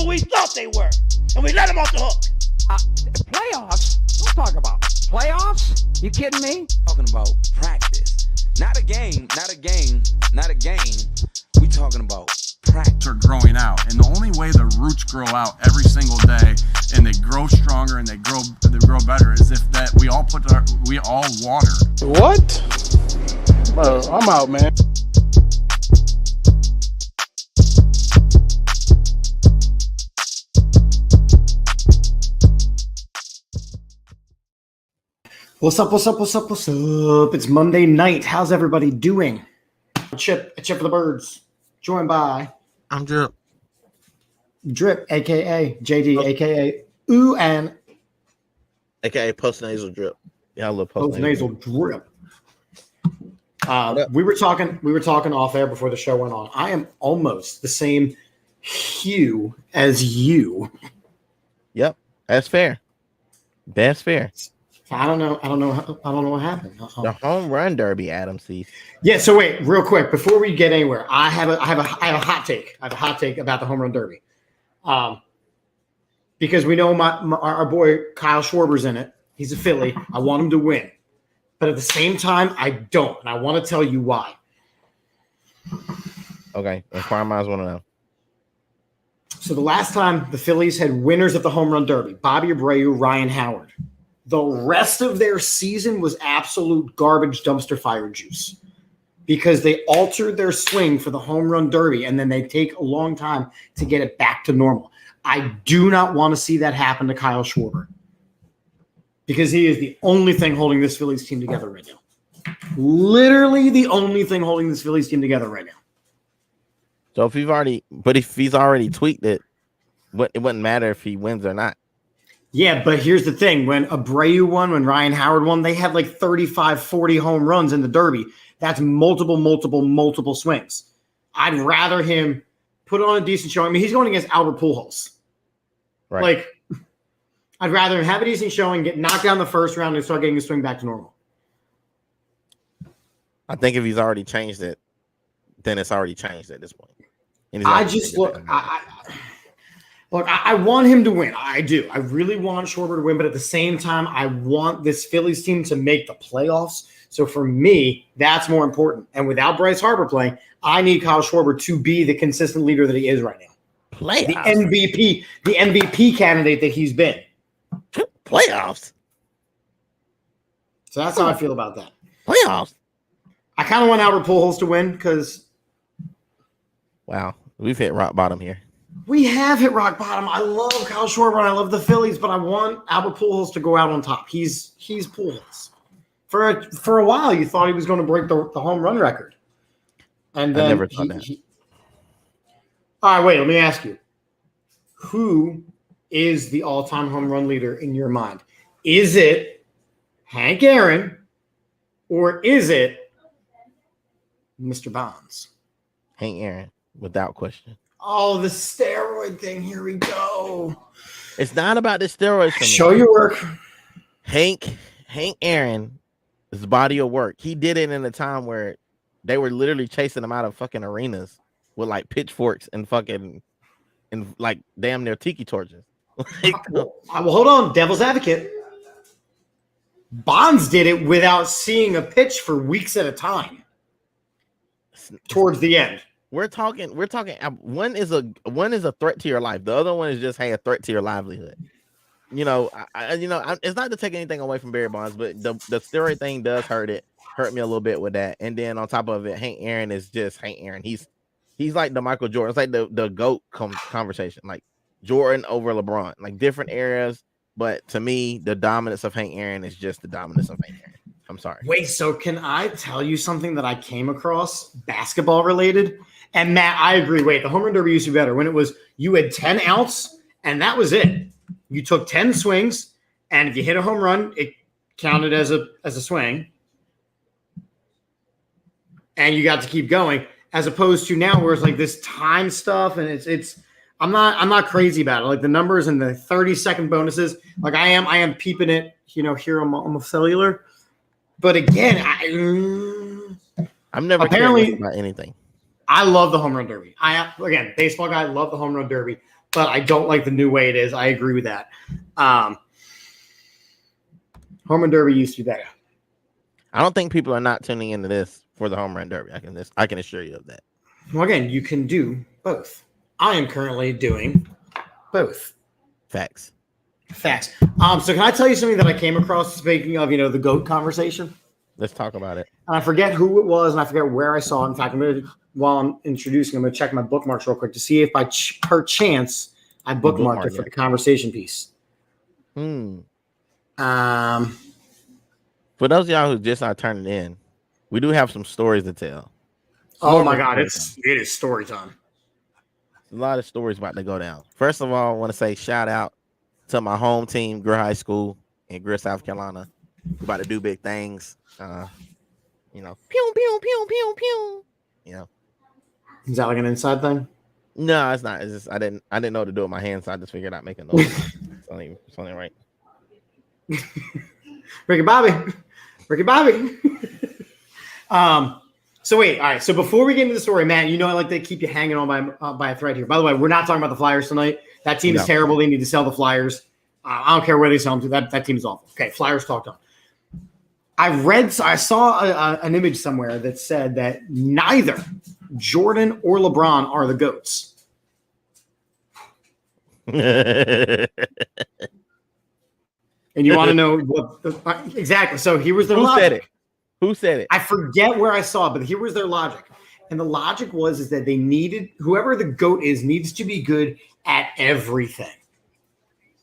we thought they were, and we let them off the hook. Playoffs? Don't talk about playoffs. You kidding me? Talking about practice, not a game. We talking about practice. Are growing out, and the only way the roots grow out every single day, and they grow stronger and they grow better, is if that we all water. What? Bro, I'm out, man. What's up? It's Monday night. How's everybody doing? Chip for the birds. Joined by I'm Drip, aka JD, aka Ooh, and aka Post Nasal Drip. Yeah, I love Post Nasal Drip. We were talking off air before the show went on. I am almost the same hue as you. Yep, that's fair. That's fair. I don't know what happened. The home run derby, Adam sees. Yeah. So wait, real quick before we get anywhere, I have a hot take. I have a hot take about the home run derby, because we know our boy Kyle Schwarber's in it. He's a Philly. I want him to win, but at the same time, I don't, and I want to tell you why. Okay, inquire minds want to know. So the last time the Phillies had winners of the home run derby, Bobby Abreu, Ryan Howard. The rest of their season was absolute garbage dumpster fire juice because they altered their swing for the home run derby, and then they take a long time to get it back to normal. I do not want to see that happen to Kyle Schwarber because he is the only thing holding this Phillies team together right now. Literally the only thing holding this Phillies team together right now. So if he's already tweaked it, it wouldn't matter if he wins or not. Yeah, but here's the thing. When Abreu won, when Ryan Howard won, they had like 35, 40 home runs in the Derby. That's multiple swings. I'd rather him put on a decent showing. I mean, he's going against Albert Pujols. Right. Like, I'd rather him have a decent showing, get knocked down the first round, and start getting his swing back to normal. I think if he's already changed it, then it's already changed at this point. I want him to win. I do. I really want Schwarber to win, but at the same time, I want this Phillies team to make the playoffs. So for me, that's more important. And without Bryce Harper playing, I need Kyle Schwarber to be the consistent leader that he is right now. Playoffs. The MVP candidate that he's been. Playoffs. So that's how I feel about that. Playoffs. I kind of want Albert Pujols to win because. Wow, we've hit rock bottom here. We have hit rock bottom. I love Kyle Schwarber and I love the Phillies, but I want Albert Pujols to go out on top. He's Pujols. For a while, you thought he was going to break the home run record, and then I never thought that. All right, wait. Let me ask you: who is the all-time home run leader in your mind? Is it Hank Aaron, or is it Mr. Bonds? Hank Aaron, without question. Oh, the steroid thing. Here we go. It's not about the steroids. For me. Show your work. Hank Aaron, his body of work. He did it in a time where they were literally chasing him out of fucking arenas with like pitchforks and like damn near tiki torches. Well, hold on. Devil's advocate. Bonds did it without seeing a pitch for weeks at a time. Towards the end. We're talking. One is a threat to your life. The other one is just a threat to your livelihood. It's not to take anything away from Barry Bonds, but the steroid thing does hurt me a little bit with that. And then on top of it, Hank Aaron is just Hank Aaron. He's like the Michael Jordan. It's like the GOAT conversation, like Jordan over LeBron, like different eras. But to me, the dominance of Hank Aaron is just the dominance of Hank Aaron. I'm sorry. Wait, so can I tell you something that I came across basketball related? And Matt, I agree. Wait, the home run derby used to be better when it was you had 10 outs and that was it. You took 10 swings, and if you hit a home run, it counted as a swing, and you got to keep going. As opposed to now, where it's like this time stuff, and it's. I'm not crazy about it. Like the numbers and the 30-second bonuses. Like I am peeping it. Here on the cellular. But again, I'm never apparently about anything. I love the home run derby. Baseball guy, love the home run derby. but I don't like the new way it is. I agree with that. Home run derby used to be better. I don't think people are not tuning into this for the home run derby. I can assure you of that. Well, again, you can do both. I am currently doing both. Facts. So can I tell you something that I came across, speaking of, the GOAT conversation? Let's talk about it. And I forget who it was, and I forget where I saw it. In fact, while I'm introducing, I'm going to check my bookmarks real quick to see if by per chance I bookmarked it for the conversation piece. For those of y'all who just are turning in, we do have some stories to tell. Oh my God, it is story time. A lot of stories about to go down. First of all, I want to say shout out to my home team, Greer High School in Greer, South Carolina. We're about to do big things. Pew, pew, pew, pew, pew. Is that like an inside thing? No, it's not. It's just I didn't know what to do with my hands, so I just figured out making noise. It's only right. Ricky Bobby. So wait, all right. So before we get into the story, Matt, I like to keep you hanging on by a thread here. By the way, we're not talking about the Flyers tonight. That team is terrible. They need to sell the Flyers. I don't care where they sell them to. That team is awful. Okay, Flyers talked on. I saw an image somewhere that said that neither Jordan or LeBron are the GOATs. And you want to know what exactly? So here was their logic. Who said it? I forget where I saw it, but here was their logic. And the logic was that they needed, whoever the GOAT is, needs to be good at everything.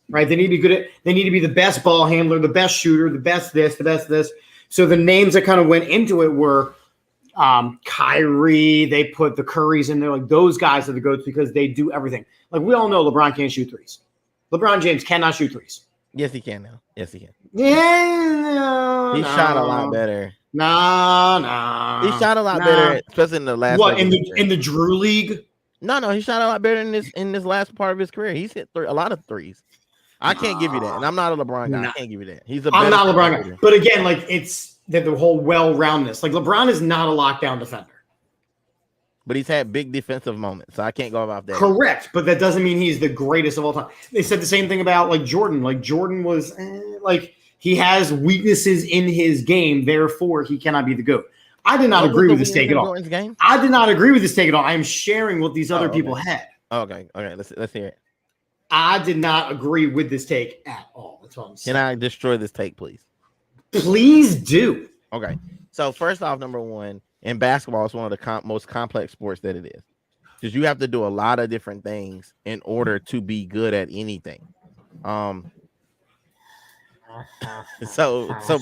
Right? They need to be the best ball handler, the best shooter, the best this, the best this. So the names that kind of went into it were Kyrie. They put the Currys in there. Like, those guys are the GOATs because they do everything. Like, we all know LeBron can't shoot threes. LeBron James cannot shoot threes. Yes, he can now. Yes, he can. Yeah. He shot a lot better. No. He shot a lot better, especially in the last. What, in the Drew League? No, he shot a lot better in this last part of his career. He's hit a lot of threes. I can't give you that, and I'm not a LeBron guy. I can't give you that. I'm not a LeBron guy, but again, like, it's the whole well-roundedness. Like, LeBron is not a lockdown defender, but he's had big defensive moments, so I can't go about that. Correct, but that doesn't mean he's the greatest of all time. They said the same thing about like Jordan. Like, Jordan was like, he has weaknesses in his game, therefore he cannot be the GOAT. I did not agree with this take at all. I did not agree with this take at all. I am sharing what these other people had. Okay. Let's hear it. I did not agree with this take at all. That's what I'm saying. Can I destroy this take, please? Please do. Okay. So first off, number one, in basketball, it's one of the most complex sports that it is, because you have to do a lot of different things in order to be good at anything. So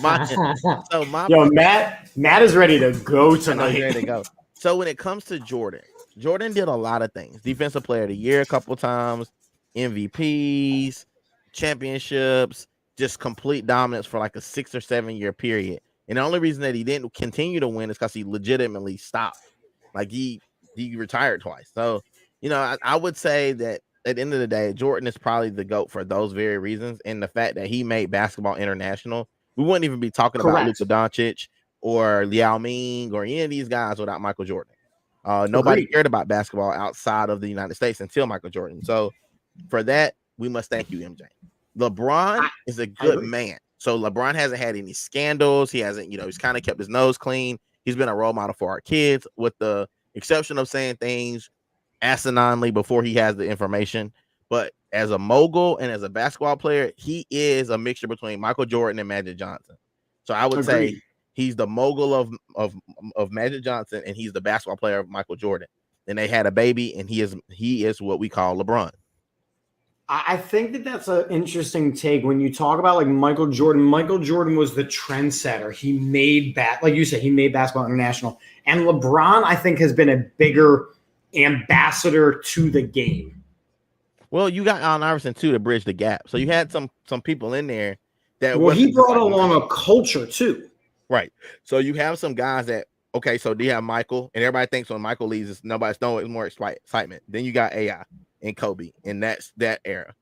Matt is ready to go tonight. Ready to go. So when it comes to Jordan did a lot of things. Defensive Player of the Year a couple times, MVPs, championships, just complete dominance for like a 6 or 7 year period. And the only reason that he didn't continue to win is because he legitimately stopped. Like, he retired twice. So, I would say that at the end of the day, Jordan is probably the GOAT for those very reasons. And the fact that he made basketball international, we wouldn't even be talking about Luka Doncic or Liao Ming or any of these guys without Michael Jordan. Nobody cared about basketball outside of the United States until Michael Jordan. So for that, we must thank you, MJ. LeBron is a good man. So LeBron hasn't had any scandals. He hasn't, he's kind of kept his nose clean. He's been a role model for our kids, with the exception of saying things asininely before he has the information. But as a mogul and as a basketball player, he is a mixture between Michael Jordan and Magic Johnson. So I would say he's the mogul of Magic Johnson, and he's the basketball player of Michael Jordan. And they had a baby, and he is what we call LeBron. I think that's an interesting take when you talk about like Michael Jordan. Michael Jordan was the trendsetter. He made like you said, he made basketball international. And LeBron, I think, has been a bigger ambassador to the game. Well, you got Allen Iverson too to bridge the gap. So you had some people in there that. Well, he brought along a culture too. Right. So you have some guys that. Okay, so do you have Michael? And everybody thinks when Michael leaves, it's more excitement. Then you got AI and Kobe, and that's that era.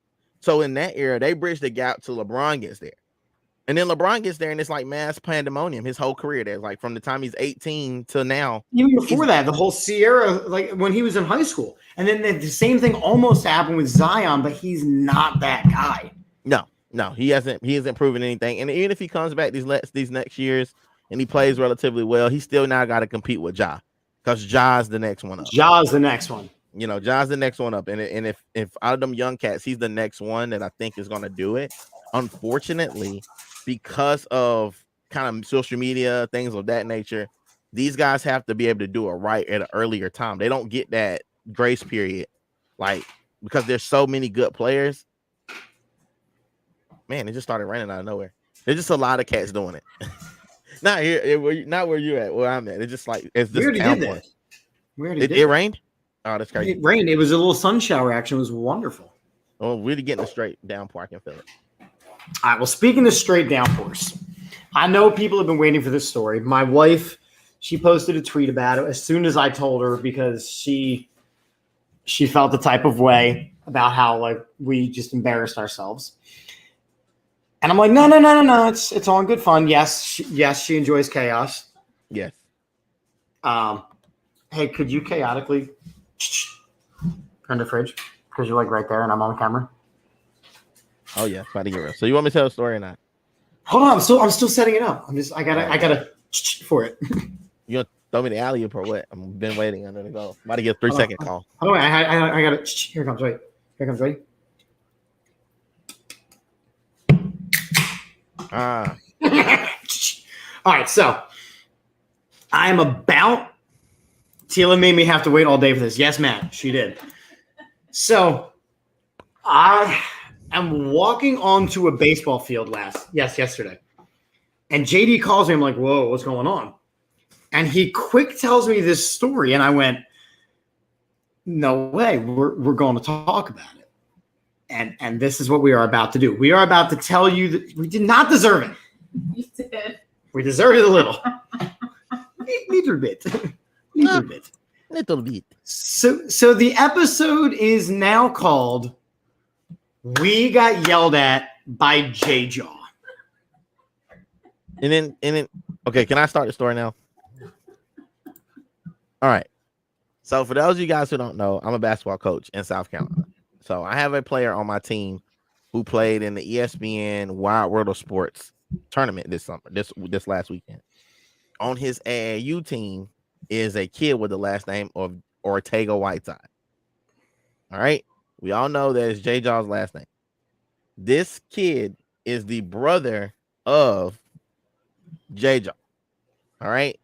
So in that era, they bridged the gap till LeBron gets there. And then LeBron gets there, and it's like mass pandemonium. His whole career there, like from the time he's 18 till now. Even before that, the whole Sierra, like when he was in high school, and then the same thing almost happened with Zion, but he's not that guy. No, he hasn't proven anything. And even if he comes back these next years and he plays relatively well, he still now got to compete with Ja, because Ja's the next one up. Ja's the next one. You know, Ja's the next one up. And if out of them young cats, he's the next one that I think is going to do it. Unfortunately, because of kind of social media, things of that nature, these guys have to be able to do it right at an earlier time. They don't get that grace period, like, because there's so many good players. Man, it just started raining out of nowhere. There's just a lot of cats doing it. Not here, not where you're at, where I'm at. It's just like it's just downpour. It rained. Oh, that's crazy. It rained. It was a little sun shower action. It was wonderful. Oh, really getting a straight downpour. I can feel it. All right. Well, speaking of straight downpours, I know people have been waiting for this story. My wife, she posted a tweet about it as soon as I told her, because she felt the type of way about how like we just embarrassed ourselves. And I'm like, no. It's all in good fun. Yes, she enjoys chaos. Yes. Hey, could you chaotically turn the fridge? Because you're like right there and I'm on camera. Oh yeah, about to get real. So you want me to tell a story or not? Hold on, I'm still setting it up. I gotta for it. You gonna throw me the alley oop or what? I've been waiting. I'm gonna go. About to get a 3-second call. Oh, I gotta. Here it comes. Wait. Here it comes. Ready? Ah. All right, so I'm about. Tila made me have to wait all day for this. Yes, Matt, she did. So I am walking onto a baseball field yesterday, and JD calls me. I'm like, "Whoa, what's going on?" And he quick tells me this story, and I went, "No way, we're going to talk about it." And this is what we are about to do. We are about to tell you that we did not deserve it. You did. We deserved it a little. Little bit. Little bit. So the episode is now called "We Got Yelled At by JJAW." And then okay, can I start the story now? All right. So for those of you guys who don't know, I'm a basketball coach in South Carolina. So I have a player on my team who played in the ESPN Wild World of Sports tournament this summer, this last weekend. On his AAU team is a kid with the last name of Ortega-Whiteside. All right. We all know that it's JJAW's last name. This kid is the brother of JJAW. All right.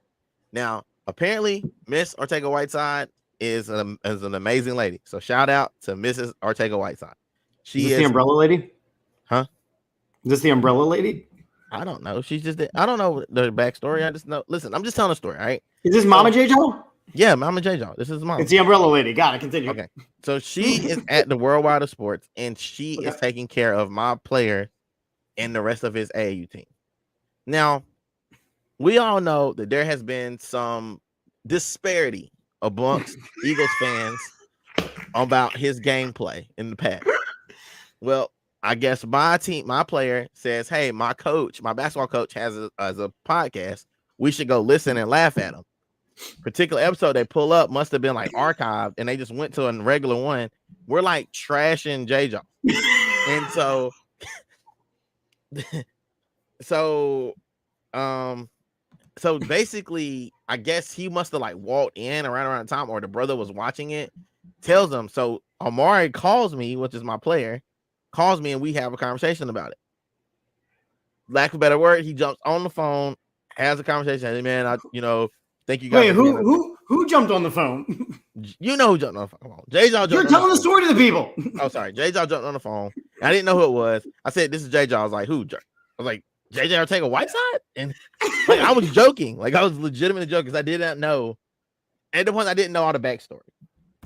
Now, apparently, Miss Ortega-Whiteside is an amazing lady. So shout out to Mrs. Ortega-Whiteside. She is the umbrella lady? Huh? Is this the umbrella lady? I don't know. She's just I don't know the backstory. I just know. Listen, I'm just telling a story. All right. Is this Mama JJAW? Yeah, Mama JJAW. This is Mama. It's the umbrella lady. Got it. Continue. Okay. So she is at the Worldwide of Sports, and she is taking care of my player and the rest of his AAU team. Now, we all know that there has been some disparity amongst Eagles fans about his gameplay in the past. Well, I guess my player says, "Hey, my basketball coach has a podcast. We should go listen and laugh at him." Particular episode they pull up must have been like archived, and they just went to a regular one. We're like trashing JJAW, and so basically, I guess he must have like walked in around the time, or the brother was watching it, tells him. So Amari calls me, which is my player, calls me, and we have a conversation about it. Lack of a better word, he jumps on the phone, has a conversation. Hey, man, thank you guys. Wait, who jumped on the phone? You know who jumped on the phone. Come on. JJAW jumped. You're telling the story to the people. Oh, sorry. JJAW jumped on the phone. I didn't know who it was. I said, "This is JJAW." I was like, "Who?" I was like, "JJ Ortega-Whiteside?" And like I was joking. Like I was legitimately joking because I did not know. At the point I didn't know all the backstory.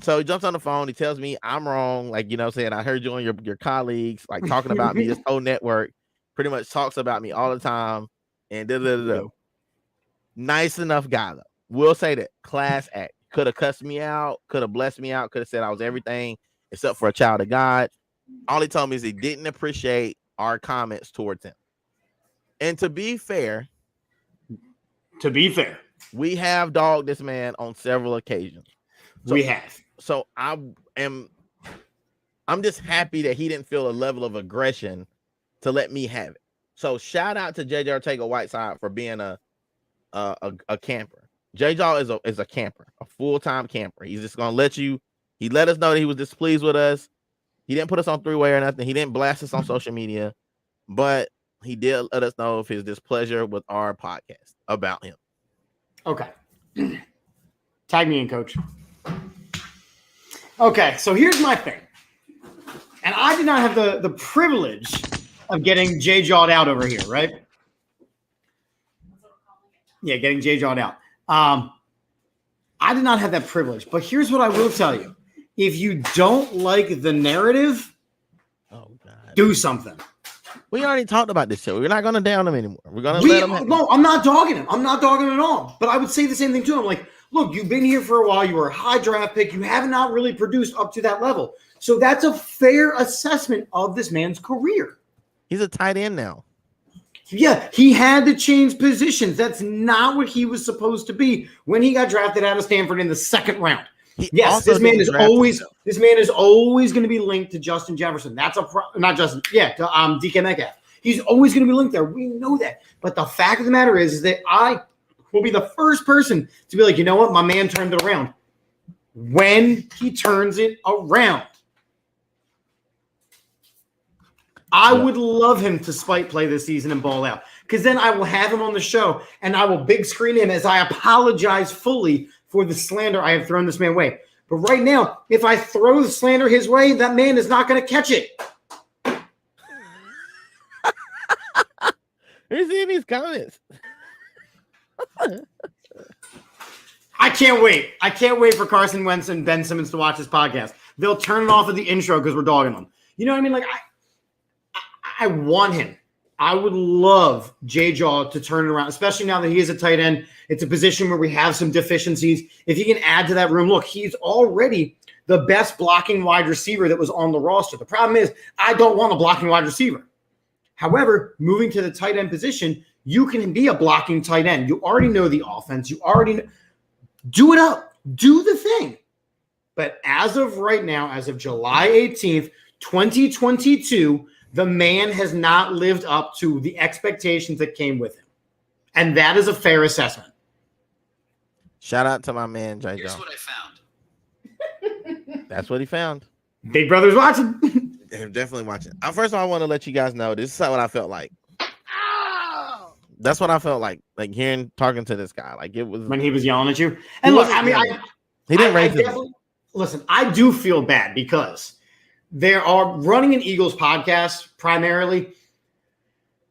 So he jumps on the phone. He tells me I'm wrong. Like, saying I heard you on your colleagues, like talking about me. This whole network pretty much talks about me all the time. And nice enough guy, though. We'll say that. Class act. Could have cussed me out. Could have blessed me out. Could have said I was everything except for a child of God. All he told me is he didn't appreciate our comments towards him. And to be fair, we have dogged this man on several occasions. we have. So I'm just happy that he didn't feel a level of aggression to let me have it. So shout out to JJ Ortega-Whiteside for being a camper. JJAW is a camper, a full-time camper. He's just gonna let you. He let us know that he was displeased with us. He didn't put us on three-way or nothing. He didn't blast us on social media, but he did let us know of his displeasure with our podcast about him. Okay. Tag me in, coach. Okay, so here's my thing. And I did not have the privilege of getting JJAW'd out over here, right? Yeah, getting JJAW'd out. I did not have that privilege, but here's what I will tell you. If you don't like the narrative, do something. We already talked about this show. We're not going to down him anymore. We're going to let him. No, I'm not dogging him. I'm not dogging him at all. But I would say the same thing to him. Like, look, you've been here for a while. You were a high draft pick. You have not really produced up to that level. So that's a fair assessment of this man's career. He's a tight end now. Yeah, he had to change positions. That's not what he was supposed to be when he got drafted out of Stanford in the second round. Yes, this man is always going to be linked to Justin Jefferson. That's not Justin. Yeah, to DK Metcalf. He's always going to be linked there. We know that. But the fact of the matter is that I will be the first person to be like, you know what? My man turned it around. When he turns it around, I would love him to spite play this season and ball out, because then I will have him on the show and I will big screen him as I apologize fully for the slander I have thrown this man way. But right now, if I throw the slander his way, that man is not going to catch it. He's in these comments. I can't wait. I can't wait for Carson Wentz and Ben Simmons to watch this podcast. They'll turn it off at the intro because we're dogging them. You know what I mean? Like, I want him. I would love JJAW to turn it around, especially now that he is a tight end. It's a position where we have some deficiencies. If he can add to that room, look, he's already the best blocking wide receiver that was on the roster. The problem is I don't want a blocking wide receiver. However, moving to the tight end position, you can be a blocking tight end. You already know the offense. You already know. Do it up. Do the thing. But as of right now, as of July 18th, 2022, the man has not lived up to the expectations that came with him. And that is a fair assessment. Shout out to my man, JJAW. Here's what I found. That's what he found. Big Brother's watching. They're definitely watching. First of all, I want to let you guys know this is what I felt like. That's what I felt like talking to this guy. Like, it was when he was yelling at you. And look, I mean, he didn't raise his voice. Listen, I do feel bad because there are running an Eagles podcast primarily.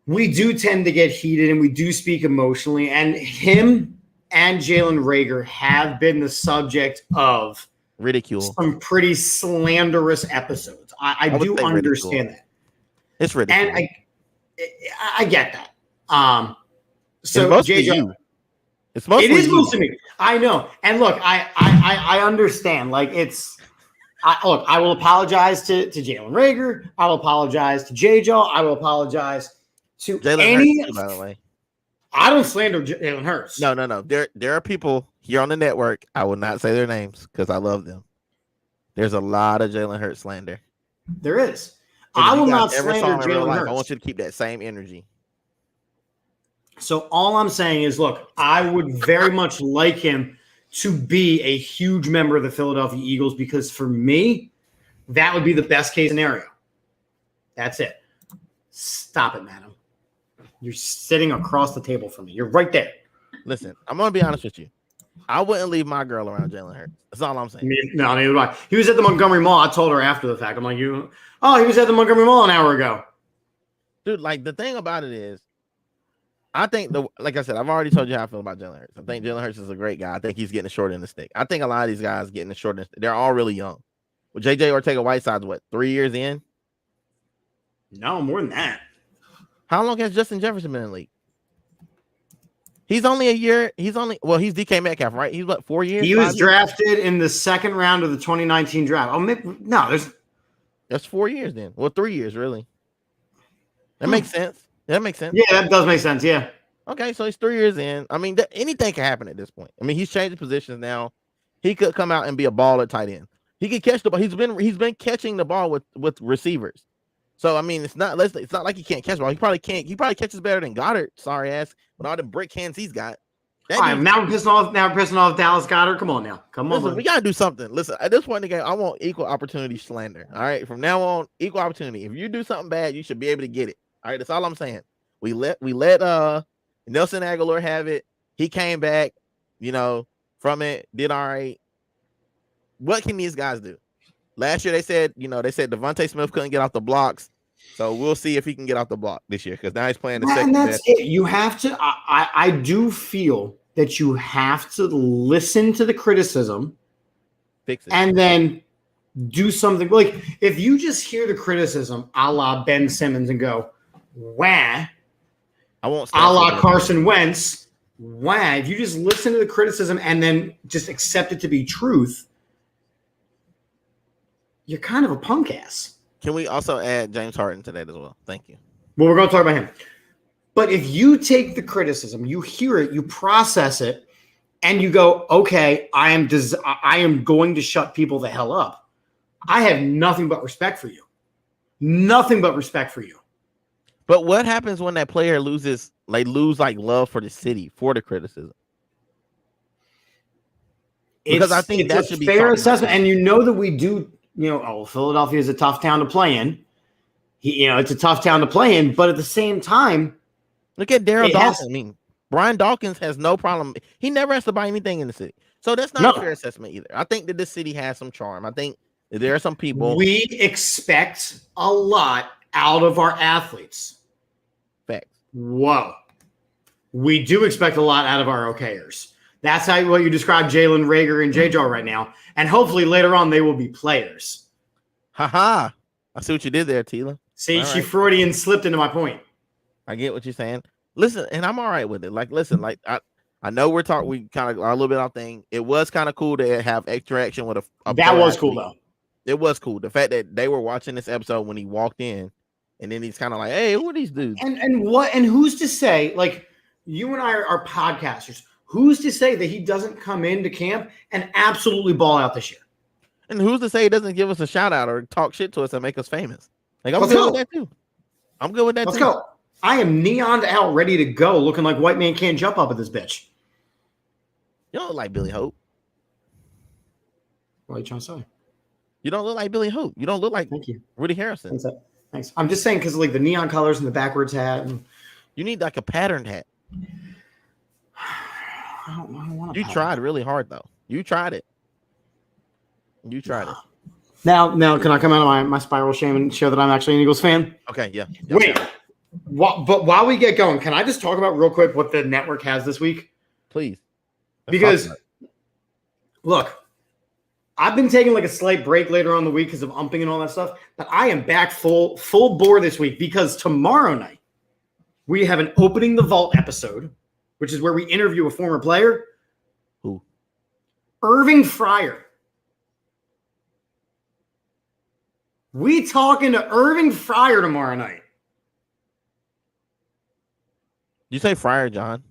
We do tend to get heated and we do speak emotionally. And him and Jalen Reagor have been the subject of ridicule, some pretty slanderous episodes. I do understand that. It's ridiculous. And I get that. So JJ, it is most of me. I know. And look, I understand. Like, I will apologize to Jalen Reagor. I will apologize to JJAW. I will apologize to Jalen Hurts, by the way. I don't slander Jalen Hurts. No. There are people here on the network. I will not say their names because I love them. There's a lot of Jalen Hurts slander. There is. I will not slander Jalen Hurts. I want you to keep that same energy. So all I'm saying is, look, I would very much like him to be a huge member of the Philadelphia Eagles, because for me, that would be the best case scenario. That's it. Stop it, madam. You're sitting across the table from me. You're right there. Listen, I'm going to be honest with you. I wouldn't leave my girl around Jalen Hurts. That's all I'm saying. No, neither do I. He was at the Montgomery Mall. I told her after the fact. I'm like, he was at the Montgomery Mall an hour ago. Dude, like, the thing about it is, I think, like I said, I've already told you how I feel about Jalen Hurts. I think Jalen Hurts is a great guy. I think he's getting the short end of the stick. I think a lot of these guys getting the short end of the stick. They're all really young. Well, JJ Ortega-Whiteside's what, 3 years in? No, more than that. How long has Justin Jefferson been in the league? He's only a year. He's DK Metcalf, right? He's what, 4 years? He was drafted in the second round of the 2019 draft. That's 4 years then. Well, 3 years, really. That makes sense. That makes sense. Yeah, that does make sense. Yeah. Okay, so he's 3 years in. I mean, anything can happen at this point. I mean, he's changing positions now. He could come out and be a baller tight end. He could catch the ball. He's been catching the ball with receivers. So I mean, it's not like he can't catch the ball. He probably can't. He probably catches better than Goddard. Sorry ass, with all the brick hands he's got. All right, now we're pissing off Dallas Goddard. Come on now. Listen, we gotta do something. Listen, at this point in the game, I want equal opportunity slander. All right, from now on, equal opportunity. If you do something bad, you should be able to get it. All right, that's all I'm saying. We let Nelson Aguilar have it. He came back, from it, did all right. What can these guys do? Last year they said Devontae Smith couldn't get off the blocks. So we'll see if he can get off the block this year because now he's playing the second. And that's it. You have to. I do feel that you have to listen to the criticism, fix it, and then do something. Like if you just hear the criticism, a la Ben Simmons, and go, "Wah," I won't. A la Carson Wentz, "Wah." If you just listen to the criticism and then just accept it to be truth, you're kind of a punk ass. Can we also add James Harden to that as well? Thank you. Well, we're going to talk about him. But if you take the criticism, you hear it, you process it, and you go, okay, I am going to shut people the hell up. I have nothing but respect for you. Nothing but respect for you. But what happens when that player lose love for the city for the criticism? Because I think that should be fair assessment. And you know that we do. Philadelphia is a tough town to play in. It's a tough town to play in, but at the same time, look at Daryl Dawkins. Brian Dawkins has no problem. He never has to buy anything in the city. So that's not a fair assessment either. I think that this city has some charm. I think that there are some people. We expect a lot out of our athletes. Facts. Whoa. We do expect a lot out of our OKers. That's what you describe Jalen Reagor and JJAW right now. And hopefully later on they will be players. Haha. I see what you did there, Tila. See, all she Freudian slipped into my point. I get what you're saying. Listen, and I'm all right with it. I know we kind of are a little bit off thing. It was kind of cool to have interaction with a that was cool though. It was cool. The fact that they were watching this episode when he walked in, and then he's kind of like, "Hey, who are these dudes?" And who's to say? Like you and I are podcasters. Who's to say that he doesn't come into camp and absolutely ball out this year? And who's to say he doesn't give us a shout out or talk shit to us and make us famous? Like I'm good with that too. I'm good with that. Let's go. I am neoned out, ready to go, looking like white man can't jump up at this bitch. You don't look like Billy Hope. What are you trying to say? You don't look like Billy Hope. You don't look like Rudy Harrison. Thanks. I'm just saying because like the neon colors and the backwards hat. And... You need like a patterned hat. I don't want You tried really hard though. You tried it. Now, can I come out of my spiral shame and show that I'm actually an Eagles fan? Okay, yeah. Wait, but while we get going, can I just talk about real quick what the network has this week? Please. Because, look, I've been taking like a slight break later on in the week because of umping and all that stuff, but I am back full bore this week because tomorrow night we have an Opening the Vault episode, which is where we interview a former player. Who? Irving Fryer. We talking to Irving Fryer tomorrow night. You say Fryer John?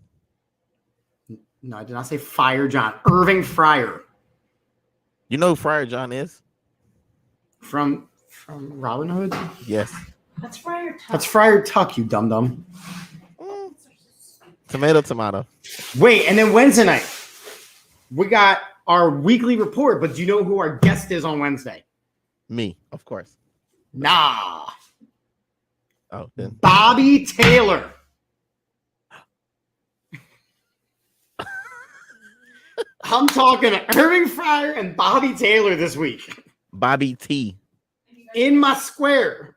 No, I did not say Fire John. Irving Fryer. You know who Fryer John is? From Robin Hood? Yes. That's Friar Tuck. That's Friar Tuck, you dum-dum. Tomato. Wait, and then Wednesday night, we got our weekly report, but do you know who our guest is on Wednesday? Me, of course. Nah. Oh, then. Bobby Taylor. I'm talking to Irving Fryer and Bobby Taylor this week. Bobby T. In my square.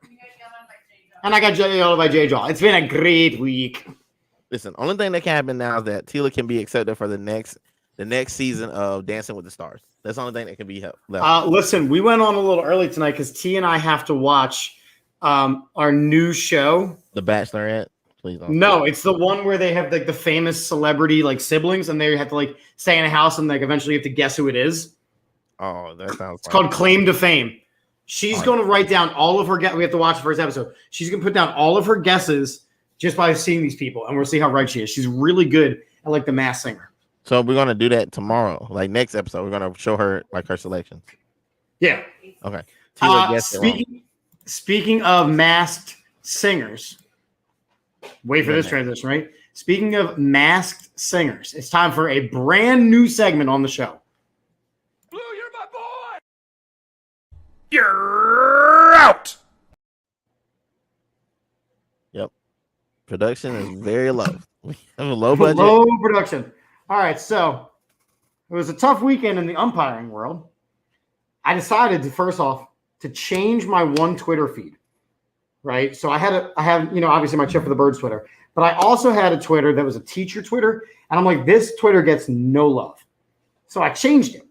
And I got yelled by JJAW. It's been a great week. Listen, only thing that can happen now is that Tila can be accepted for the next season of Dancing with the Stars. That's the only thing that can be left. Listen, we went on a little early tonight because T and I have to watch our new show. The Bachelorette. Please don't. No, it's the one where they have like the famous celebrity like siblings, and they have to like stay in a house and like eventually you have to guess who it is. Oh, that sounds. It's called Claim to Fame. She's going to write down all of her guesses. We have to watch the first episode. She's going to put down all of her guesses. just by seeing these people, and we'll see how right she is. She's really good at like the Masked Singer. So we're gonna do that tomorrow. Like next episode, we're gonna show her like her selections. Yeah. Okay. Speaking of Masked Singers, wait for this transition, right? Speaking of Masked Singers, it's time for a brand new segment on the show. Blue, you're my boy. You're out. Yep. Production is very low. We have a low budget. Low production. All right, so it was a tough weekend in the umpiring world. I decided to first off to change my one Twitter feed, right? So I have obviously my Chip for the Birds Twitter, but I also had a Twitter that was a teacher Twitter, and I'm like, this Twitter gets no love. So I changed it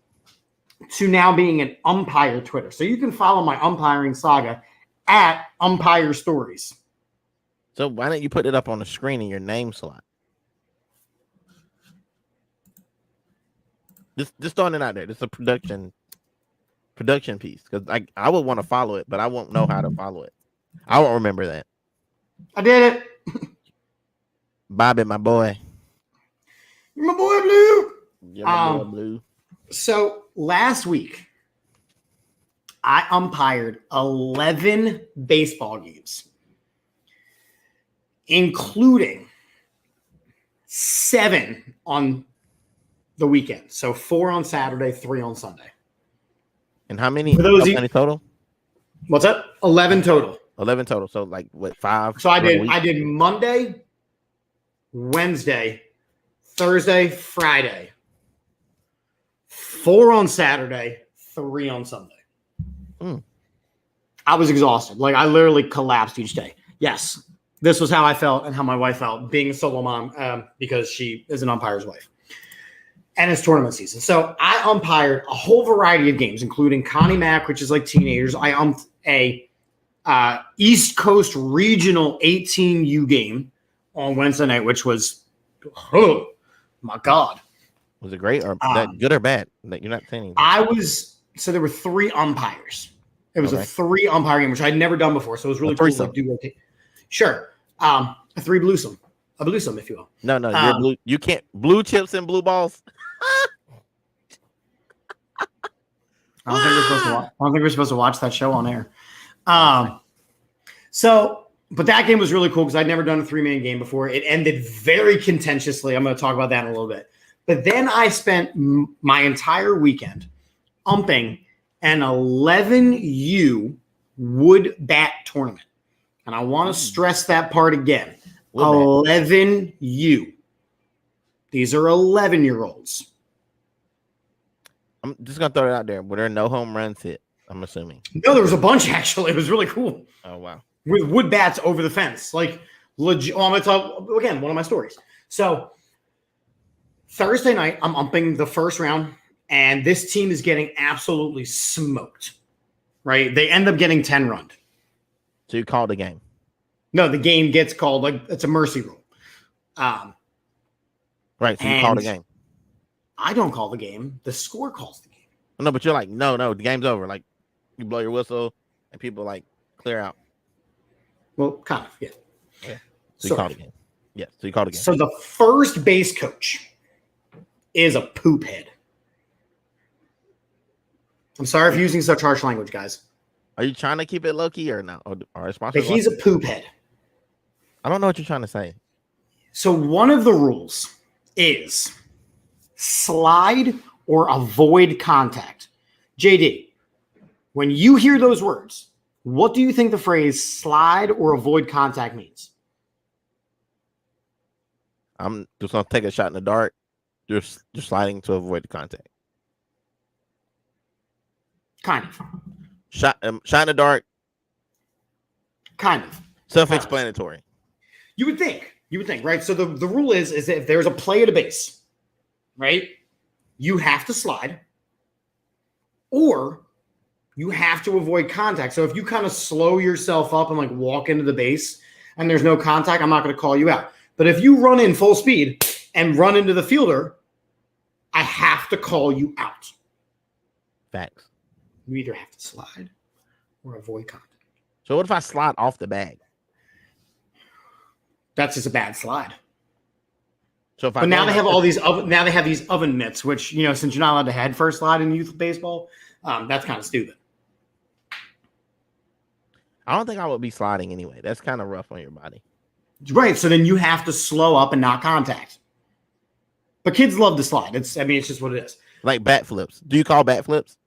to now being an umpire Twitter. So you can follow my umpiring saga at Umpire Stories. So why don't you put it up on the screen in your name slot? Just throwing it out there. This is a production piece because I would want to follow it, but I won't know how to follow it. I won't remember that. I did it. Bobby, my boy. You're my boy, Blue. You're my boy, Blue. So last week, I umpired 11 baseball games, including 7 on the weekend. So 4 on Saturday, 3 on Sunday. And how many total? What's that? 11 total. 11 total. So like what, 5? So I did Monday, Wednesday, Thursday, Friday, 4 on Saturday, 3 on Sunday. I was exhausted. Like I literally collapsed each day. Yes, this was how I felt and how my wife felt being a solo mom because she is an umpire's wife. And it's tournament season. So I umpired a whole variety of games, including Connie Mack, which is like teenagers. I umped a East Coast Regional 18U game on Wednesday night, which was, oh my God. Was it great or good or bad? You're not saying So there were 3 umpires. It was a 3 umpire game, which I'd never done before. So it was really cool to do. Sure. A 3 bluesome. A bluesome, if you will. No, you're blue. You can't blue chips and blue balls. I don't think we're supposed to watch that show on air. But that game was really cool because I'd never done a 3-man game before. It ended very contentiously. I'm going to talk about that in a little bit. But then I spent my entire weekend umping an 11U wood bat tournament. And I want to stress that part again. 11U. These are 11-year-olds. I'm just going to throw it out there. Were there no home runs hit? I'm assuming. No, there was a bunch, actually. It was really cool. Oh, wow. With wood bats over the fence. Like, legit. Well, I'm going to talk, again, one of my stories. So, Thursday night, I'm umping the first round, and this team is getting absolutely smoked, right? They end up getting 10 run. So, you called the game? No, the game gets called. Like, it's a mercy rule. Right, so you call the game. I don't call the game. The score calls the game. No, but you're like, no, the game's over. Like, you blow your whistle, and people, like, clear out. Well, kind of, yeah. Okay. So you call the game. Yeah, so you call the game. So the first base coach is a poop head. I'm sorry for using such harsh language, guys. Are you trying to keep it low-key or no? But he's a poop head. I don't know what you're trying to say. So one of the rules is slide or avoid contact. JD, when you hear those words, what do you think the phrase slide or avoid contact means? I'm just going to take a shot in the dark. You're sliding to avoid the contact. Kind of. Shot in the dark. Kind of. Self-explanatory. You would think, right? So the rule is that if there's a play at a base, right, you have to slide or you have to avoid contact. So if you kind of slow yourself up and like walk into the base and there's no contact, I'm not going to call you out. But if you run in full speed and run into the fielder, I have to call you out. Facts. You either have to slide or avoid contact. So what if I slide off the bag? That's just a bad slide. So if I But now go they in have my- all these now they have these oven mitts, which since you're not allowed to head first slide in youth baseball, that's kind of stupid. I don't think I would be sliding anyway. That's kind of rough on your body. Right. So then you have to slow up and not contact. But kids love to slide. It's just what it is. Like bat flips. Do you call bat flips?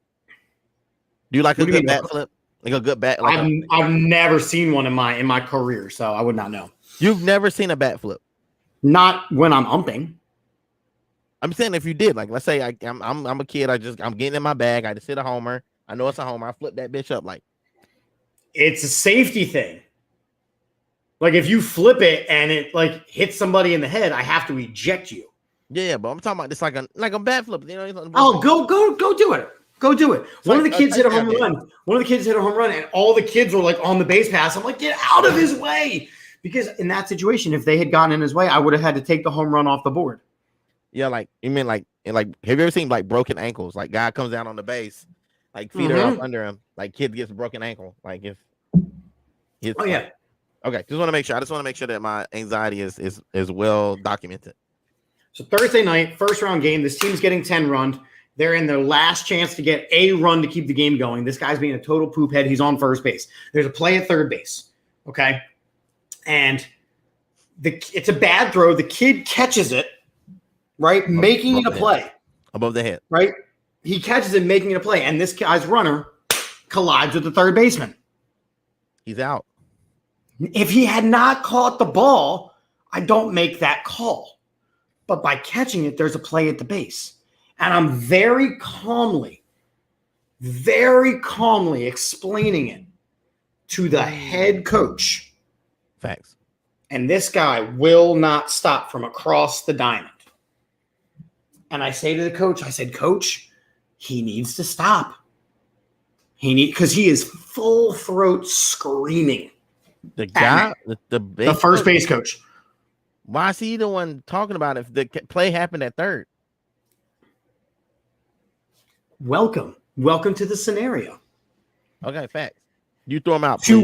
Do you like a What do you good mean? bat flip? Like a good bat? Like I've never seen one in my career, so I would not know. You've never seen a bat flip? Not when I'm umping. I'm saying if you did, like, let's say I'm a kid, I'm getting in my bag, I just hit a homer. I know it's a homer. I flip that bitch up like. It's a safety thing. Like if you flip it and it like hits somebody in the head, I have to eject you. Yeah, but I'm talking about this like a bat flip. Oh, go do it. Go do it. One of the kids hit a home run. One of the kids hit a home run, and all the kids were like on the base pass. I'm like, get out of his way. Because in that situation, if they had gotten in his way, I would have had to take the home run off the board. Yeah, like you mean like have you ever seen like broken ankles? Like guy comes down on the base, like feet are up under him, like kid gets a broken ankle. Like if Oh yeah. Okay, just want to make sure. I just want to make sure that my anxiety is well documented. So Thursday night, first round game. This team's getting 10 runs. They're in their last chance to get a run to keep the game going. This guy's being a total poop head. He's on first base. There's a play at third base. Okay. And it's a bad throw. The kid catches it, right? Making it a play. Above the head. Right? He catches it, making it a play. And this guy's runner collides with the third baseman. He's out. If he had not caught the ball, I don't make that call. But by catching it, there's a play at the base. And I'm very calmly explaining it to the head coach. Facts. And this guy will not stop from across the diamond. And I say to the coach, I said, Coach, he needs to stop. Because he is full throat screaming. The guy, the first base coach. Why is he the one talking about if the play happened at third? Welcome to the scenario. Okay, facts. You throw him out. To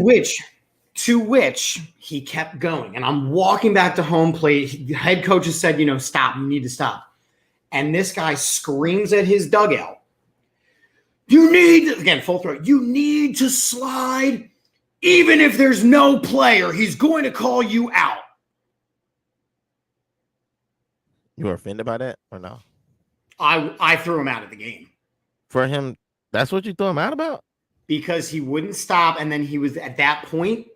which he kept going. And I'm walking back to home plate. The head coach has said, stop. You need to stop. And this guy screams at his dugout. Full throat. You need to slide even if there's no play or he's going to call you out. You were offended by that or no? I threw him out of the game. For him, that's what you threw him out about? Because he wouldn't stop. And then he was at that point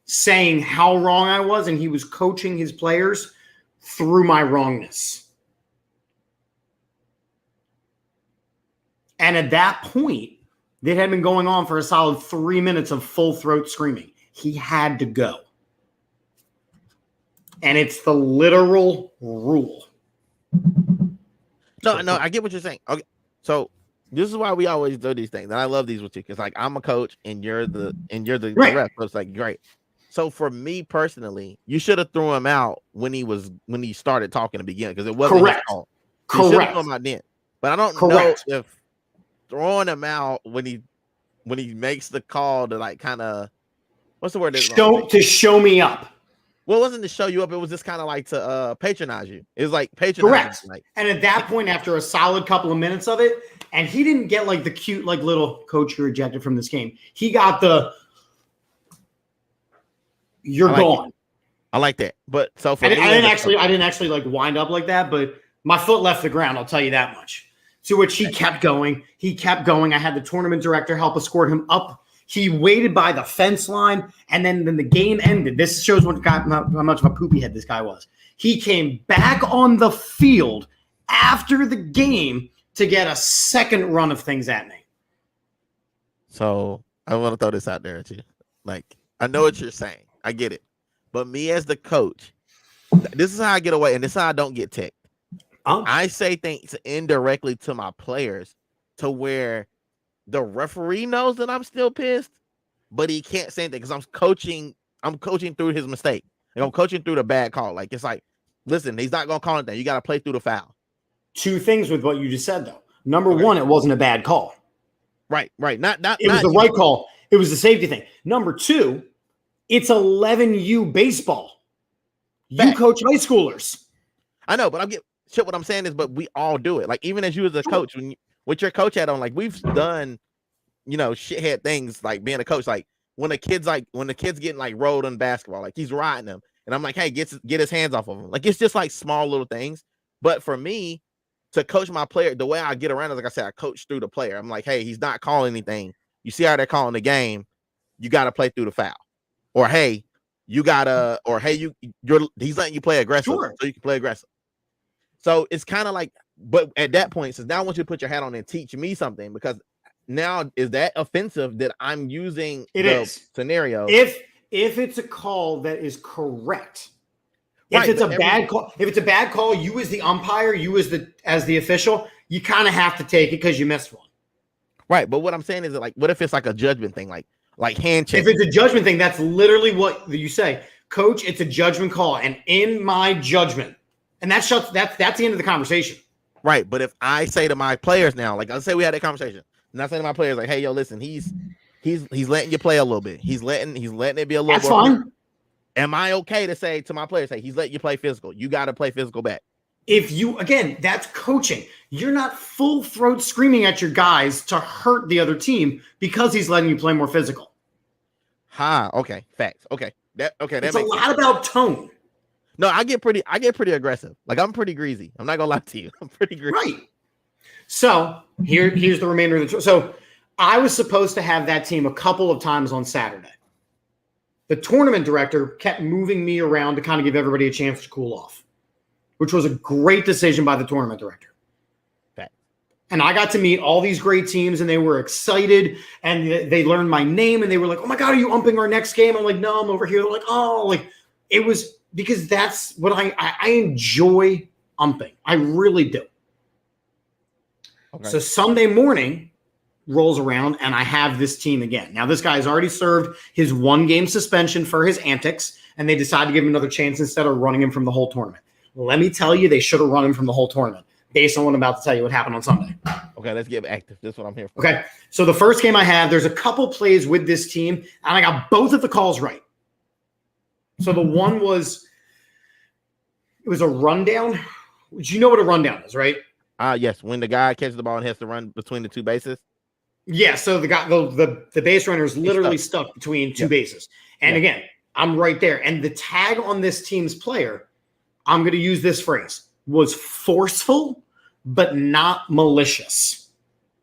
saying how wrong I was. And he was coaching his players through my wrongness. And at that point, it had been going on for a solid 3 minutes of full throat screaming. He had to go. And it's the literal rule. No, I get what you're saying. Okay, so this is why we always do these things, and I love these with you because, like, I'm a coach and you're the Right. ref. So it's like great. So for me personally, you should have threw him out when he started talking to begin because it wasn't his fault. You should have thrown him out then. But I don't know if throwing him out when he makes the call to like kind of what's the word? To show me up. Well, it wasn't to show you up. It was just kind of like to patronize you. It was like patronizing. Correct. Like, and at that point, after a solid couple of minutes of it, and he didn't get like the cute, like little coach, you're ejected from this game. He got the you're gone. I like that. But so for I me, didn't actually like wind up like that, but my foot left the ground. I'll tell you that much. To which he kept going. I had the tournament director help escort him up. He waited by the fence line, and then the game ended. This shows how much of a poopy head this guy was. He came back on the field after the game to get a second run of things at me. So I want to throw this out there at you. Like, I know what you're saying. I get it. But me as the coach, this is how I get away, and this is how I don't get ticked. I say things indirectly to my players to where the referee knows that I'm still pissed, but he can't say anything because I'm coaching through his mistake. Like, I'm coaching through the bad call. Like, it's like, listen, he's not going to call anything. You got to play through the foul. Two things with what you just said, though. Number one, it wasn't a bad call. Right. Not it was the right call. It was the safety thing. Number two, it's 11U baseball. You coach high schoolers. I know, but what I'm saying is, but we all do it. Like, even as you as a coach, with your coach hat on, like, we've done, shithead things, like being a coach. Like, when the kid's getting like rolled on basketball, like he's riding them, and I'm like, hey, get his hands off of him. Like, it's just like small little things. But for me to coach my player, the way I get around is, like I said, I coach through the player. I'm like, hey, he's not calling anything. You see how they're calling the game? You got to play through the foul, or hey, you gotta, or hey, he's letting you play aggressive, sure, so you can play aggressive. So it's kind of like, but at that point, since now I want you to put your hat on and teach me something, because now is that offensive that I'm using scenario? If it's a call that is correct, if it's a bad call, you as the umpire, you as the official, you kind of have to take it because you missed one. Right, but what I'm saying is that, like, what if it's like a judgment thing, like hand check? If it's a judgment thing, that's literally what you say, Coach. It's a judgment call, and in my judgment. And that's the end of the conversation. Right. But if I say to my players now, like, let's say we had that conversation, and I say to my players, like, hey, yo, listen, he's letting you play a little bit. He's letting it be a little bit. That's fine. Am I okay to say to my players, hey, he's letting you play physical? You got to play physical back. Again, that's coaching. You're not full throat screaming at your guys to hurt the other team because he's letting you play more physical. Okay. Facts. Okay. It's a lot about tone. No, I get pretty aggressive. Like, I'm pretty greasy. I'm not gonna lie to you. I'm pretty greasy. Right. So here's the remainder of the so I was supposed to have that team a couple of times on Saturday. The tournament director kept moving me around to kind of give everybody a chance to cool off, which was a great decision by the tournament director. Okay. And I got to meet all these great teams, and they were excited, and they learned my name, and they were like, "Oh my God, are you umping our next game?" I'm like, "No, I'm over here." They're like, "Oh," like it was. Because that's what I enjoy umping. I really do. Okay. So Sunday morning rolls around and I have this team again. Now, this guy has already served his 1-game suspension for his antics, and they decided to give him another chance instead of running him from the whole tournament. Let me tell you, they should have run him from the whole tournament based on what I'm about to tell you what happened on Sunday. Okay, let's get active. That's what I'm here for. Okay, so the first game I have, there's a couple plays with this team, and I got both of the calls right. So the one it was a rundown. You know what a rundown is, right? Yes. When the guy catches the ball and has to run between the two bases. Yeah. So the base runner is literally stuck between two bases. And again, I'm right there. And the tag on this team's player, I'm going to use this phrase, was forceful, but not malicious.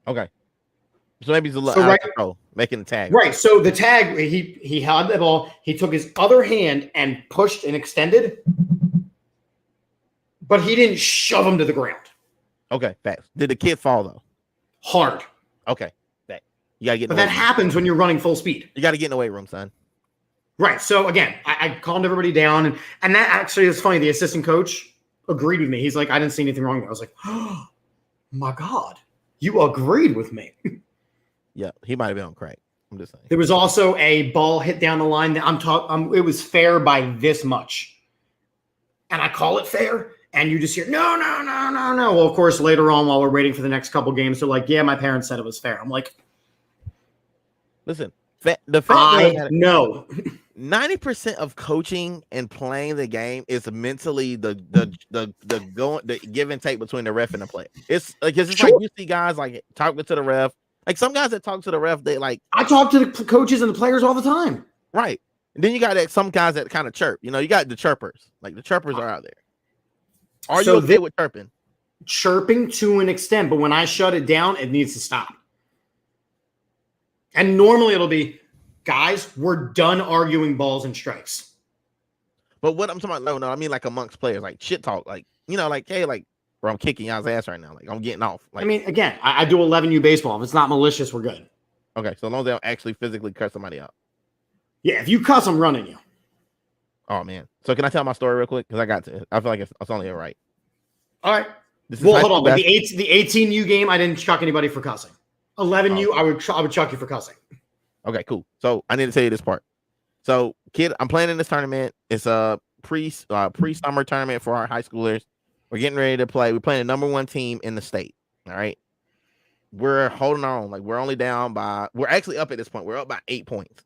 Okay. So maybe he's a little out of control, making the tag. Right. So the tag, he held the ball. He took his other hand and pushed and extended, but he didn't shove him to the ground. Okay. Facts. Did the kid fall, though? Hard. Okay. You got to get. But that happens when you're running full speed. You got to get in the weight room, son. Right. So again, I calmed everybody down, and that actually is funny. The assistant coach agreed with me. He's like, I didn't see anything wrong there. I was like, oh my God, you agreed with me. Yeah, he might have been on crack. I'm just saying. There was also a ball hit down the line that it was fair by this much. And I call it fair, and you just hear, no. Well, of course, later on, while we're waiting for the next couple games, they're like, yeah, my parents said it was fair. I'm like, listen, the fact I know 90% of coaching and playing the game is mentally the give and take between the ref and the player. It's like you see guys like talking to the ref. Like some guys that talk to the ref, they like. I talk to the coaches and the players all the time. Right. And then you got some guys that kind of chirp. You know, you got the chirpers. Like the chirpers are out there. Are you okay with chirping? Chirping to an extent, but when I shut it down, it needs to stop. And normally it'll be, guys, we're done arguing balls and strikes. But what I'm talking about, no, I mean like amongst players, like shit talk, like, you know, like, hey, like, bro, I'm kicking y'all's ass right now. Like, I'm getting off. Like, I mean, again, I do 11U baseball. If it's not malicious, we're good. Okay, so as long as they don't actually physically cut somebody out. Yeah, if you cuss, I'm running you. Oh, man. So can I tell my story real quick? Because I got to. I feel like it's only right. All right. Well, hold on. But the 18U game, I didn't chuck anybody for cussing. 11U, I would chuck you for cussing. Okay, cool. So I need to tell you this part. So, kid, I'm playing in this tournament. It's a pre-summer tournament for our high schoolers. We're getting ready to play. We're playing the number 1 team in the state. All right. We're holding on. Like, we're only down by, we're actually up at this point. We're up by 8 points.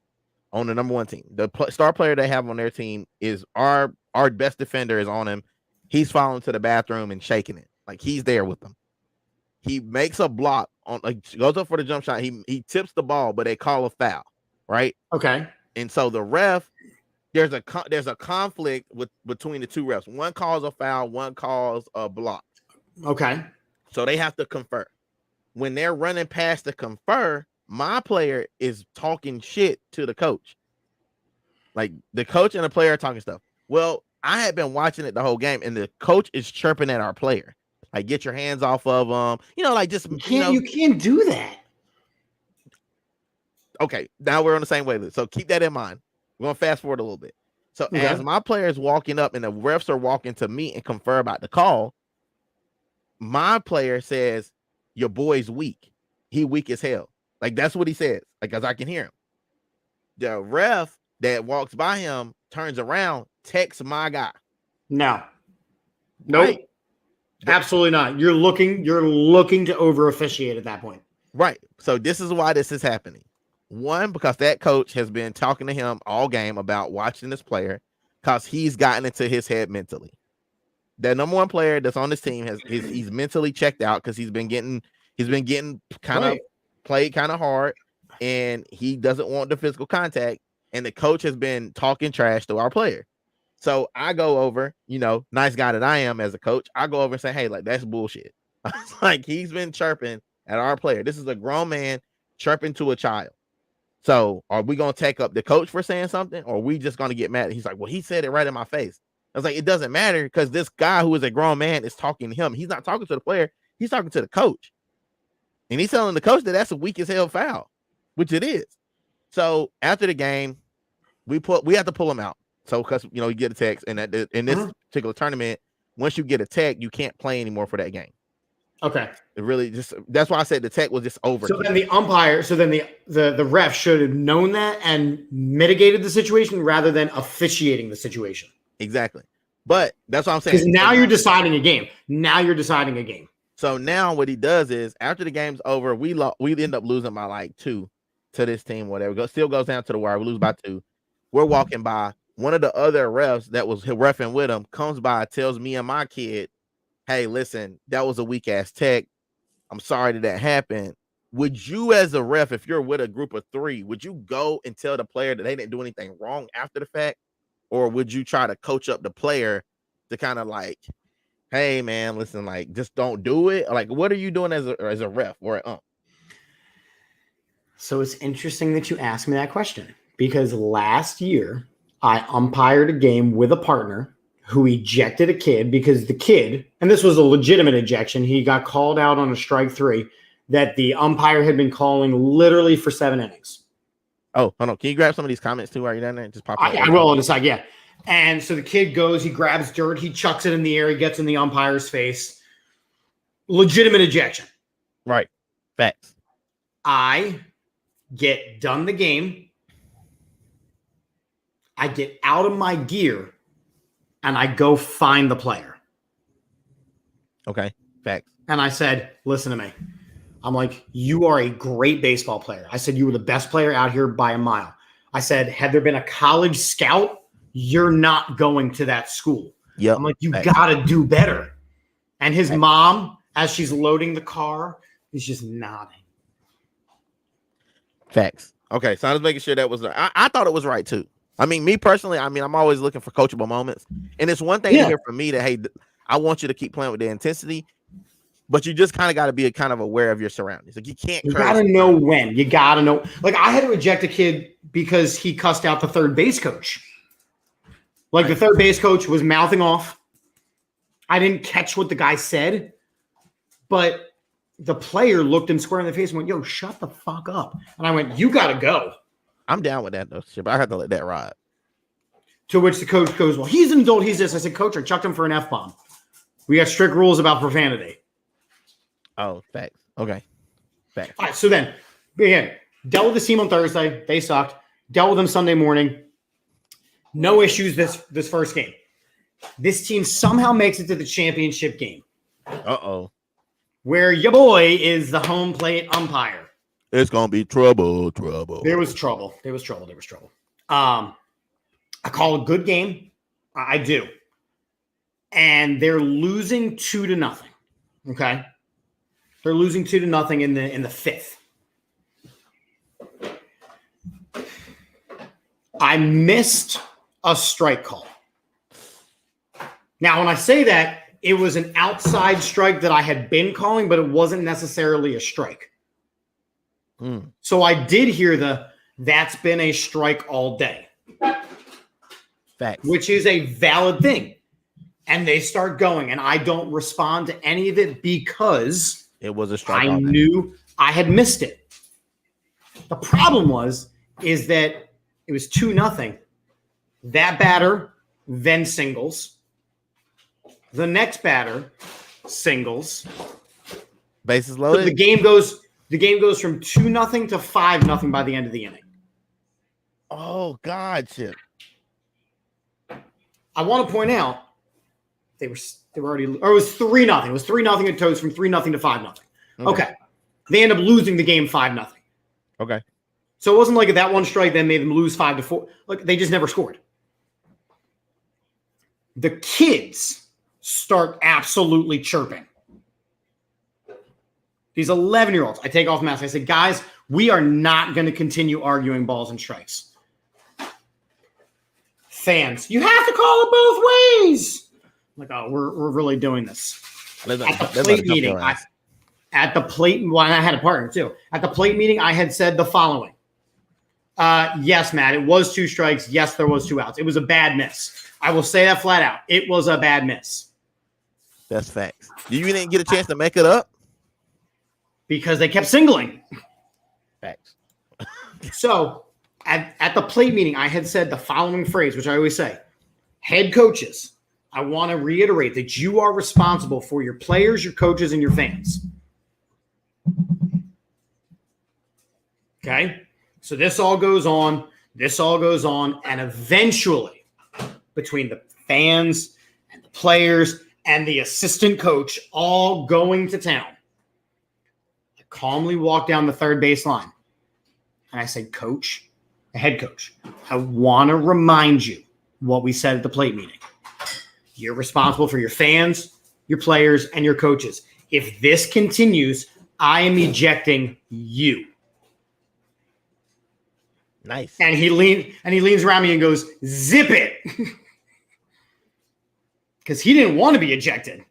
on the number one team. The star player they have on their team is our best defender is on him. He's following to the bathroom and shaking it. Like he's there with them. He makes a block on, like goes up for the jump shot. He tips the ball, but they call a foul, right? Okay. And so the ref, there's a conflict between the two refs. One calls a foul, one calls a block. Okay. So they have to confer. When they're running past the confer, my player is talking shit to the coach. Like the coach and the player are talking stuff. Well, I had been watching it the whole game, and the coach is chirping at our player. Like, get your hands off of them. You know, like just you can't do that. Okay, now we're on the same wavelength. So keep that in mind. We're gonna fast forward a little bit. So as my player is walking up and the refs are walking to me and confer about the call, my player says, "Your boy's weak. He weak as hell." Like that's what he says. Like, as I can hear him. The ref that walks by him turns around, texts my guy. No. Nope. Right. Absolutely not. You're looking to over officiate at that point. Right. So this is why this is happening. One, because that coach has been talking to him all game about watching this player because he's gotten into his head mentally. The number one player that's on this team he's mentally checked out because he's been getting kind of played kind of hard, and he doesn't want the physical contact. And the coach has been talking trash to our player. So I go over, nice guy that I am as a coach, I go over and say, hey, like, that's bullshit. Like, he's been chirping at our player. This is a grown man chirping to a child. So are we going to take up the coach for saying something, or are we just going to get mad? He's like, well, he said it right in my face. I was like, it doesn't matter because this guy who is a grown man is talking to him. He's not talking to the player. He's talking to the coach. And he's telling the coach that that's a weak as hell foul, which it is. So after the game, we have to pull him out. So because you get a text, and in this particular tournament, once you get a tech, you can't play anymore for that game. Okay. It really that's why I said the tech was just over. So then the ref should have known that and mitigated the situation rather than officiating the situation. Exactly. But that's what I'm saying. Because now you're deciding a game. So now what he does is after the game's over, we end up losing by like 2 to this team, whatever. Still goes down to the wire. We lose by 2. We're walking by. One of the other refs that was reffing with him comes by, tells me and my kid, hey, listen, that was a weak ass tech. I'm sorry that happened. Would you, as a ref, if you're with a group of 3, would you go and tell the player that they didn't do anything wrong after the fact? Or would you try to coach up the player to kind of like, hey, man, listen, like, just don't do it? Like, what are you doing as a ref or an ump? So it's interesting that you asked me that question, because last year I umpired a game with a partner who ejected a kid because the kid, and this was a legitimate ejection, he got called out on a strike 3 that the umpire had been calling literally for 7 innings. Oh, hold on. Can you grab some of these comments too while you're down there? Just pop I will on the side, yeah. And so the kid goes, he grabs dirt, he chucks it in the air, he gets in the umpire's face. Legitimate ejection. Right. Facts. I get done the game. I get out of my gear and I go find the player. Okay. Facts. And I said, listen to me. I'm like, you are a great baseball player. I said, you were the best player out here by a mile. I said, had there been a college scout, you're not going to that school. Yep. I'm like, you got to do better. And his mom, as she's loading the car, is just nodding. Facts. Okay. So I was making sure that was, I thought it was right too. I mean, me personally, I'm always looking for coachable moments. And it's one thing to hear from me that, hey, I want you to keep playing with the intensity, but you just kind of got to be kind of aware of your surroundings. Like, you can't. You got to know when. You got to know. Like, I had to eject a kid because he cussed out the third base coach. Like, the third base coach was mouthing off. I didn't catch what the guy said, but the player looked him square in the face and went, yo, shut the fuck up. And I went, you got to go. I'm down with that, though, but I have to let that ride. To which the coach goes, well, he's an adult, he's this. I said, coach, I chucked him for an F-bomb. We got strict rules about profanity. Oh, facts. Okay. Facts. All right, so then, again, dealt with the team on Thursday. They sucked. Dealt with them Sunday morning. No issues this first game. This team somehow makes it to the championship game. Uh-oh. Where your boy is the home plate umpire. It's going to be trouble. There was trouble. I call a good game. I do. And they're losing 2-0. Okay. They're losing 2-0 in the fifth. I missed a strike call. Now, when I say that, it was an outside strike that I had been calling, but it wasn't necessarily a strike. So I did hear that's been a strike all day. Facts. Which is a valid thing. And they start going, and I don't respond to any of it because it was a strike. I knew I had missed it. The problem is that it was 2-0. That batter then singles. The next batter singles. Bases loaded. So the game goes from 2-0 to 5-0 by the end of the inning. Oh God, Chip. I want to point out they were already, or it was 3-0. It was 3-0 at Toads from 3-0 to 5-0. Okay. They end up losing the game 5-0. Okay. So it wasn't like that one strike then made them lose 5-4. Like they just never scored. The kids start absolutely chirping. These 11-year-olds, I take off the mask. I said, guys, we are not going to continue arguing balls and strikes. Fans, you have to call it both ways. I'm like, oh, we're really doing this. At the plate meeting, I had a partner too. At the plate meeting, I had said the following. Yes, Matt, it was 2 strikes. Yes, there was 2 outs. It was a bad miss. I will say that flat out. It was a bad miss. That's facts. You didn't get a chance to make it up? Because they kept singling. Facts. So at the plate meeting, I had said the following phrase, which I always say, head coaches, I want to reiterate that you are responsible for your players, your coaches, and your fans. Okay? So this all goes on, and eventually, between the fans and the players and the assistant coach all going to town, I calmly walked down the third base line, and I said, Coach, the head coach, I want to remind you what we said at the plate meeting. You're responsible for your fans, your players, and your coaches. If this continues, I am ejecting you. Nice. And he leans around me and goes, zip it. Because he didn't want to be ejected.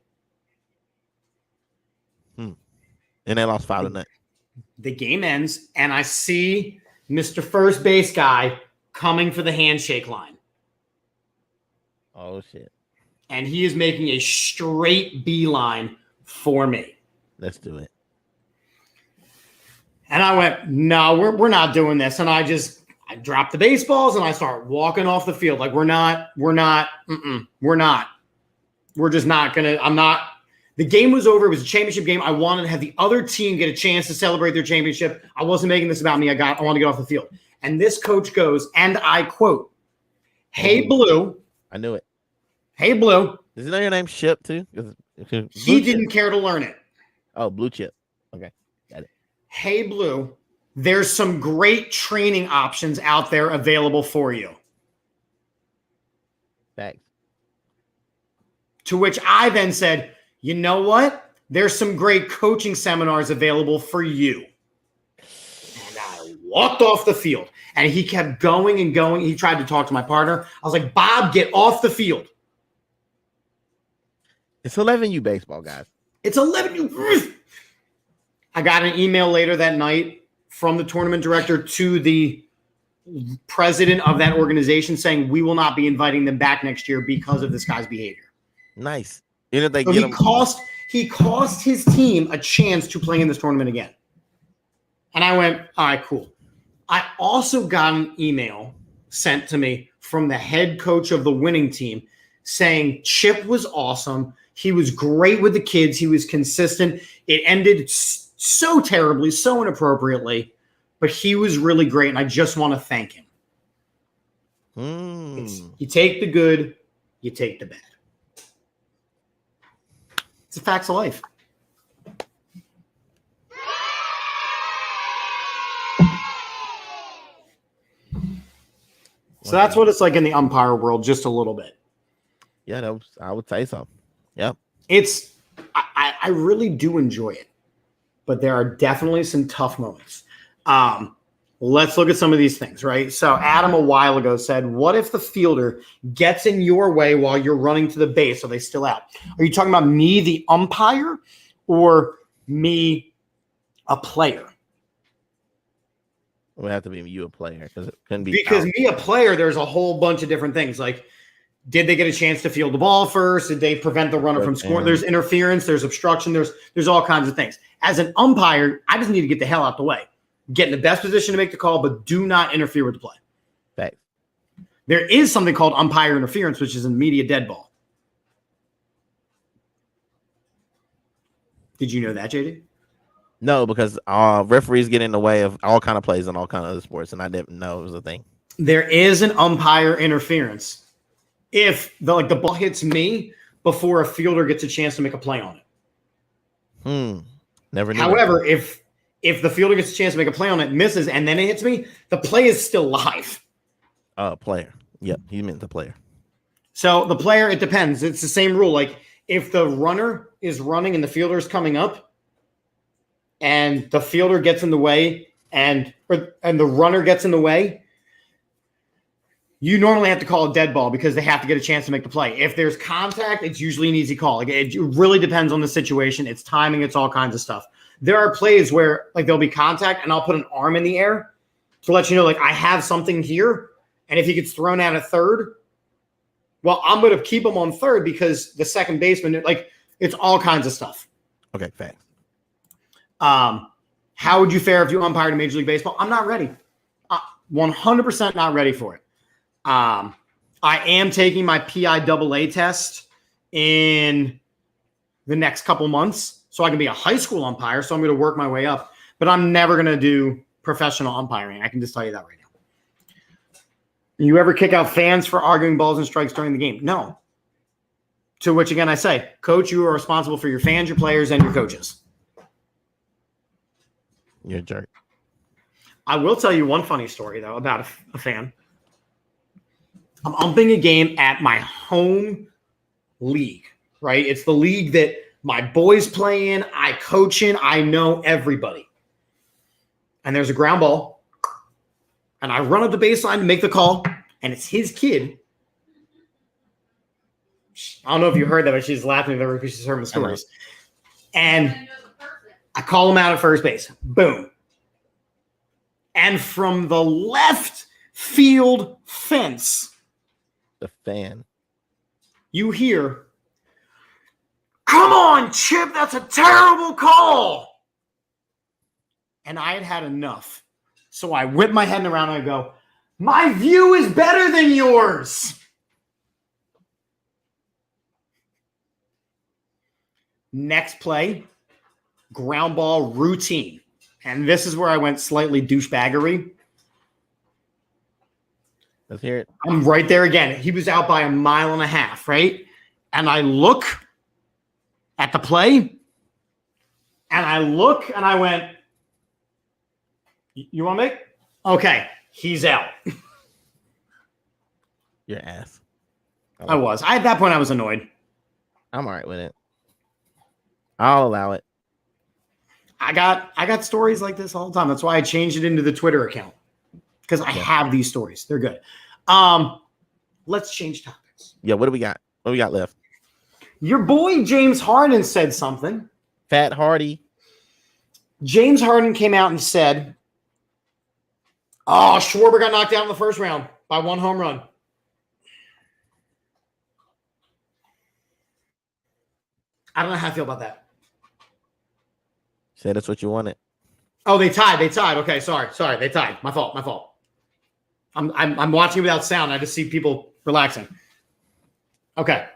And they lost 5-0. The game ends, and I see Mr. First Base guy coming for the handshake line. Oh, shit. And he is making a straight beeline for me. Let's do it. And I went, no, we're not doing this. And I dropped the baseballs and I start walking off the field. Like, we're not. We're just not going to, the game was over. It was a championship game. I wanted to have the other team get a chance to celebrate their championship. I wasn't making this about me. I want to get off the field. And this coach goes, and I quote, hey, Blue. I knew it. Hey, Blue. Does he know your name Chip too? He didn't care to learn it. Oh, Blue Chip. Okay. Got it. Hey, Blue, there's some great training options out there available for you. Thanks. To which I then said, you know what? There's some great coaching seminars available for you. And I walked off the field, and he kept going and going. He tried to talk to my partner. I was like, Bob, get off the field. It's 11U baseball, guys. It's 11U. I got an email later that night from the tournament director to the president of that organization saying we will not be inviting them back next year because of this guy's behavior. Nice. You know, they so he cost his team a chance to play in this tournament again. And I went, all right, cool. I also got an email sent to me from the head coach of the winning team saying Chip was awesome. He was great with the kids. He was consistent. It ended so terribly, so inappropriately, but he was really great, and I just want to thank him. You take the good, you take the bad. It's the facts of life. So that's what it's like in the umpire world, just a little bit. Yeah, I would say so. Yep. I really do enjoy it, but there are definitely some tough moments. Let's look at some of these things, right? So Adam a while ago said, what if the fielder gets in your way while you're running to the base? Are they still out? Are you talking about me, the umpire, or me, a player? It would have to be you, a player, because it couldn't be. Because me, a player, there's a whole bunch of different things. Like, did they get a chance to field the ball first? Did they prevent the runner from scoring? There's interference. There's obstruction. There's all kinds of things. As an umpire, I just need to get the hell out the way. Get in the best position to make the call, but do not interfere with the play. Right. There is something called umpire interference, which is an immediate dead ball. Did you know that, JD? No, because referees get in the way of all kind of plays in all kind of other sports, and I didn't know it was a thing. There is an umpire interference if the ball hits me before a fielder gets a chance to make a play on it. Never knew. However, if the fielder gets a chance to make a play on it, misses, and then it hits me, the play is still live. Player. Yep, he meant the player. So the player, it depends. It's the same rule. Like if the runner is running and the fielder is coming up, and the fielder gets in the way, and the runner gets in the way, you normally have to call a dead ball because they have to get a chance to make the play. If there's contact, it's usually an easy call. Like, it really depends on the situation. It's timing. It's all kinds of stuff. There are plays where there'll be contact, and I'll put an arm in the air to let you know, I have something here, and if he gets thrown out at third, well, I'm going to keep him on third because the second baseman, it's all kinds of stuff. Okay, thanks. How would you fare if you umpired in Major League Baseball? I'm not ready. 100% not ready for it. I am taking my PIAA test in the next couple months so I can be a high school umpire. So I'm going to work my way up, but I'm never going to do professional umpiring. I can just tell you that right now. You ever kick out fans for arguing balls and strikes during the game? No. To which, again, I say, coach, you are responsible for your fans, your players, and your coaches. You're a jerk. I will tell you one funny story, though, about a fan. I'm umping a game at my home league, right? It's the league that my boys play in, I coach in, I know everybody. And there's a ground ball, and I run up the baseline to make the call, and it's his kid. I don't know if you heard that, but she's laughing at because she's heard the stories. And I call him out at first base. Boom. And from the left field fence, the fan, you hear, "Come on, Chip, that's a terrible call." And I had had enough. So I whip my head around and I go, "My view is better than yours." Next play, ground ball routine. And this is where I went slightly douchebaggery. Let's hear it. I'm right there again. He was out by 1.5 miles, right? And I look at the play, and I went, "You want to make?" Okay, he's out. Your ass. I was. At that point, I was annoyed. I'm all right with it. I'll allow it. I got stories like this all the time. That's why I changed it into the Twitter account, because I have these stories. They're good. Let's change topics. Yeah, what do we got? What do we got left? Your boy James Harden said something. Fat Hardy. James Harden came out and said, "Oh, Schwarber got knocked out in the first round by 1 home run." I don't know how I feel about that. Said that's what you wanted. Oh, they tied. Okay, sorry. They tied. My fault. I'm watching without sound. I just see people relaxing. Okay.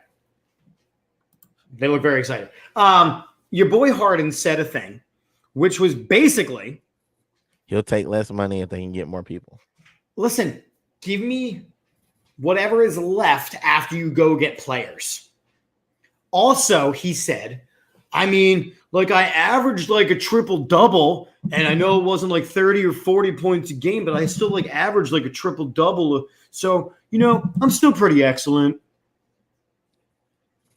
They look very excited. Your boy Harden said a thing, which was basically, he'll take less money if they can get more people. Listen, give me whatever is left after you go get players. Also, he said, Like I averaged like a triple double, and I know it wasn't like 30 or 40 points a game, but I still like averaged like a triple double. So, I'm still pretty excellent.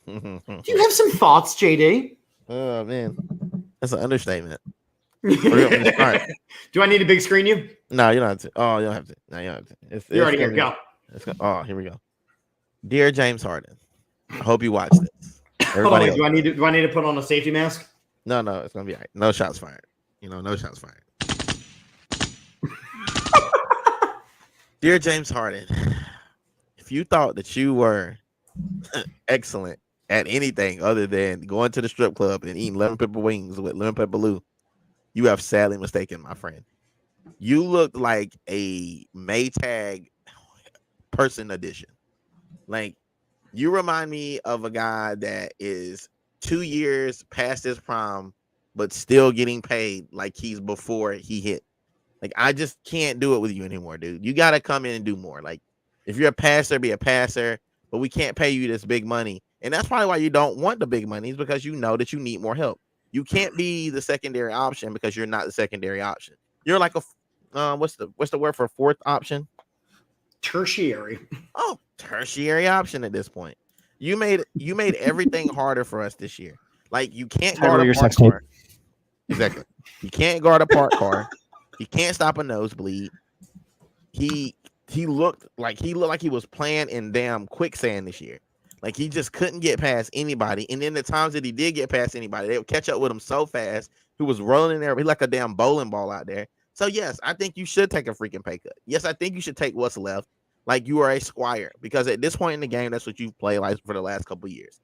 Do you have some thoughts, JD? Oh man, that's an understatement. Do I need to big screen you? No, you don't have to. Oh, you don't have to. No, you don't have to. You're already here. Go. Oh, here we go. Dear James Harden, I hope you watch this. Everybody, do I need to put on a safety mask? No, it's gonna be all right. No shots fired. No shots fired. Dear James Harden, if you thought that you were excellent at anything other than going to the strip club and eating lemon pepper wings with lemon pepper Lou, you have sadly mistaken, my friend. You look like a Maytag person edition. Like, you remind me of a guy that is 2 years past his prime, but still getting paid like he's before he hit. Like, I just can't do it with you anymore, dude. You got to come in and do more. Like, if you're a passer, be a passer, but we can't pay you this big money. And that's probably why you don't want the big money, is because you know that you need more help. You can't be the secondary option because you're not the secondary option. You're like a what's the word for fourth option? Tertiary. Oh, tertiary option at this point. You made everything harder for us this year. Like, you can't guard a parked car. Exactly. You can't guard a parked car. He can't stop a nosebleed. He looked like he was playing in damn quicksand this year. Like, he just couldn't get past anybody. And then the times that he did get past anybody, they would catch up with him so fast. He was rolling in there. He like a damn bowling ball out there. So, yes, I think you should take a freaking pay cut. Yes, I think you should take what's left. Like, you are a squire. Because at this point in the game, that's what you've played like for the last couple of years.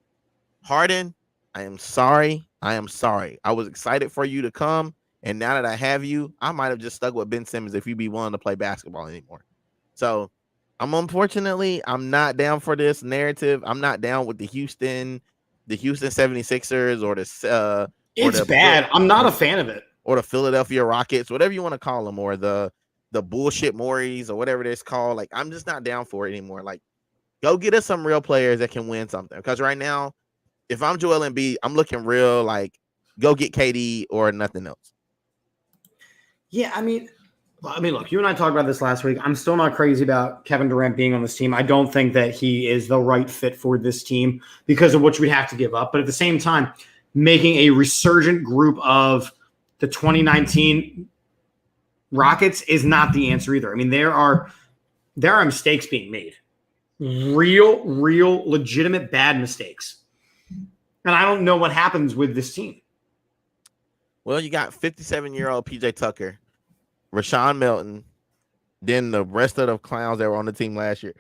Harden, I am sorry. I am sorry. I was excited for you to come. And now that I have you, I might have just stuck with Ben Simmons if you'd be willing to play basketball anymore. So, I'm not down for this narrative. I'm not down with the Houston 76ers or the it's bad. I'm not a fan of it. Or the Philadelphia Rockets, whatever you want to call them, or the bullshit Morries or whatever it's called. Like, I'm just not down for it anymore. Like, go get us some real players that can win something. Because right now, if I'm Joel Embiid, I'm looking real like go get KD or nothing else. Yeah, I mean, look, you and I talked about this last week. I'm still not crazy about Kevin Durant being on this team. I don't think that he is the right fit for this team because of what we'd have to give up. But at the same time, making a resurgent group of the 2019 Rockets is not the answer either. I mean, there are mistakes being made. Real, legitimate bad mistakes. And I don't know what happens with this team. Well, you got 57-year-old PJ Tucker, Rashawn Melton, then the rest of the clowns that were on the team last year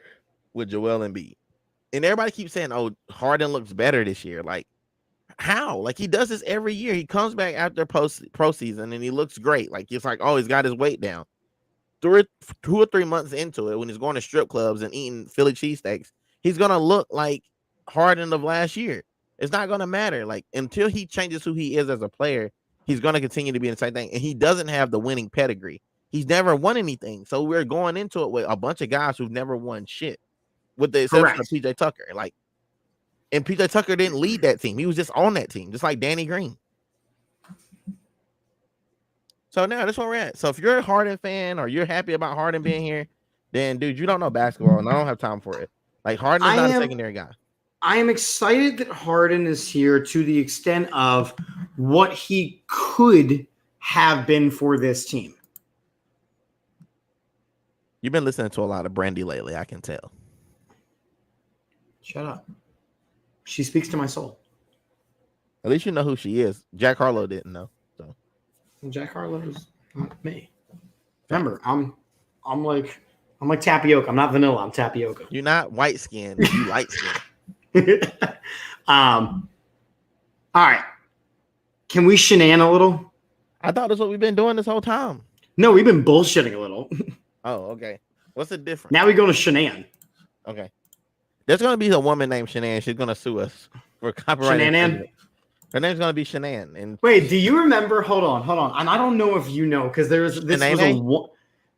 with Joel Embiid. And everybody keeps saying, oh, Harden looks better this year. Like, how? Like, he does this every year. He comes back after pro season and he looks great. Like, it's like, oh, he's got his weight down. 2 or 3 months into it, when he's going to strip clubs and eating Philly cheesesteaks, he's going to look like Harden of last year. It's not going to matter. Like, until he changes who he is as a player, he's going to continue to be the same thing. And he doesn't have the winning pedigree. He's never won anything. So we're going into it with a bunch of guys who've never won shit, with the exception of PJ Tucker. Like, and PJ Tucker didn't lead that team. He was just on that team, just like Danny Green. So now that's where we're at. So if you're a Harden fan or you're happy about Harden being here, then, dude, you don't know basketball, and I don't have time for it. Like, Harden is not a secondary guy. I am excited that Harden is here to the extent of what he could have been for this team. You've been listening to a lot of Brandy lately, I can tell. Shut up. She speaks to my soul. At least you know who she is. Jack Harlow didn't know. So Jack Harlow's not me. Remember, I'm like tapioca. I'm not vanilla. I'm tapioca. You're not white skinned. You light skinned. All right. Can we shenan a little? I thought that's what we've been doing this whole time. No, we've been bullshitting a little. Oh, okay. What's the difference? Now we go to shenan. Okay. There's going to be a woman named Shanann. She's going to sue us for copyright. Shenanigans. Her name's going to be Shanann. And wait, do you remember? Hold on. And I don't know if you know, because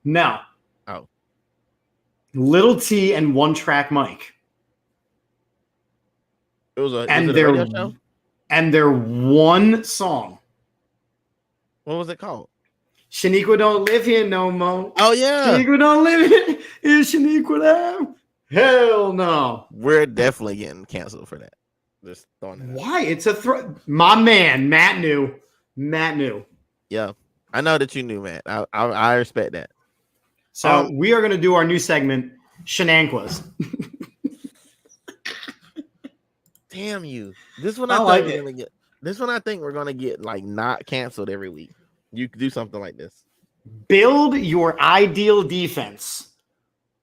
no. Oh. Little T and One Track Mike. It was a radio show? and their one song, What was it called? Shaniqua don't live here no more. Oh yeah, Shaniqua don't live here. Is Shaniqua there? Hell no. we're definitely getting canceled for that. Just throwing it out. Why? It's a my man, Matt knew. Matt knew. Yeah, I know that you knew, man. I respect that. So we are going to do our new segment, Shenanigans. Damn you! This one I I like think it. we're gonna get. This one I think we're gonna get like not canceled every week. You could do something like this. Build your ideal defense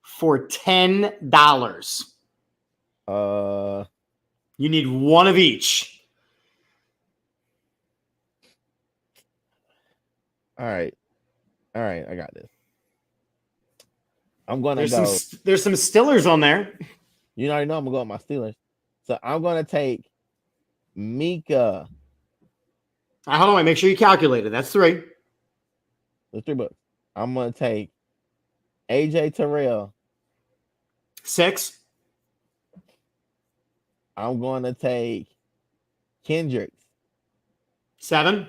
for $10. You need one of each. All right, I got this. I'm gonna There's go. there's some Stillers on there. You already know I'm gonna go with my Steelers, so I'm gonna take Mika. Hold on, wait, make sure you calculate it. That's 3. There's 3 books. I'm gonna take AJ Terrell. 6. I'm gonna take Kendricks. 7.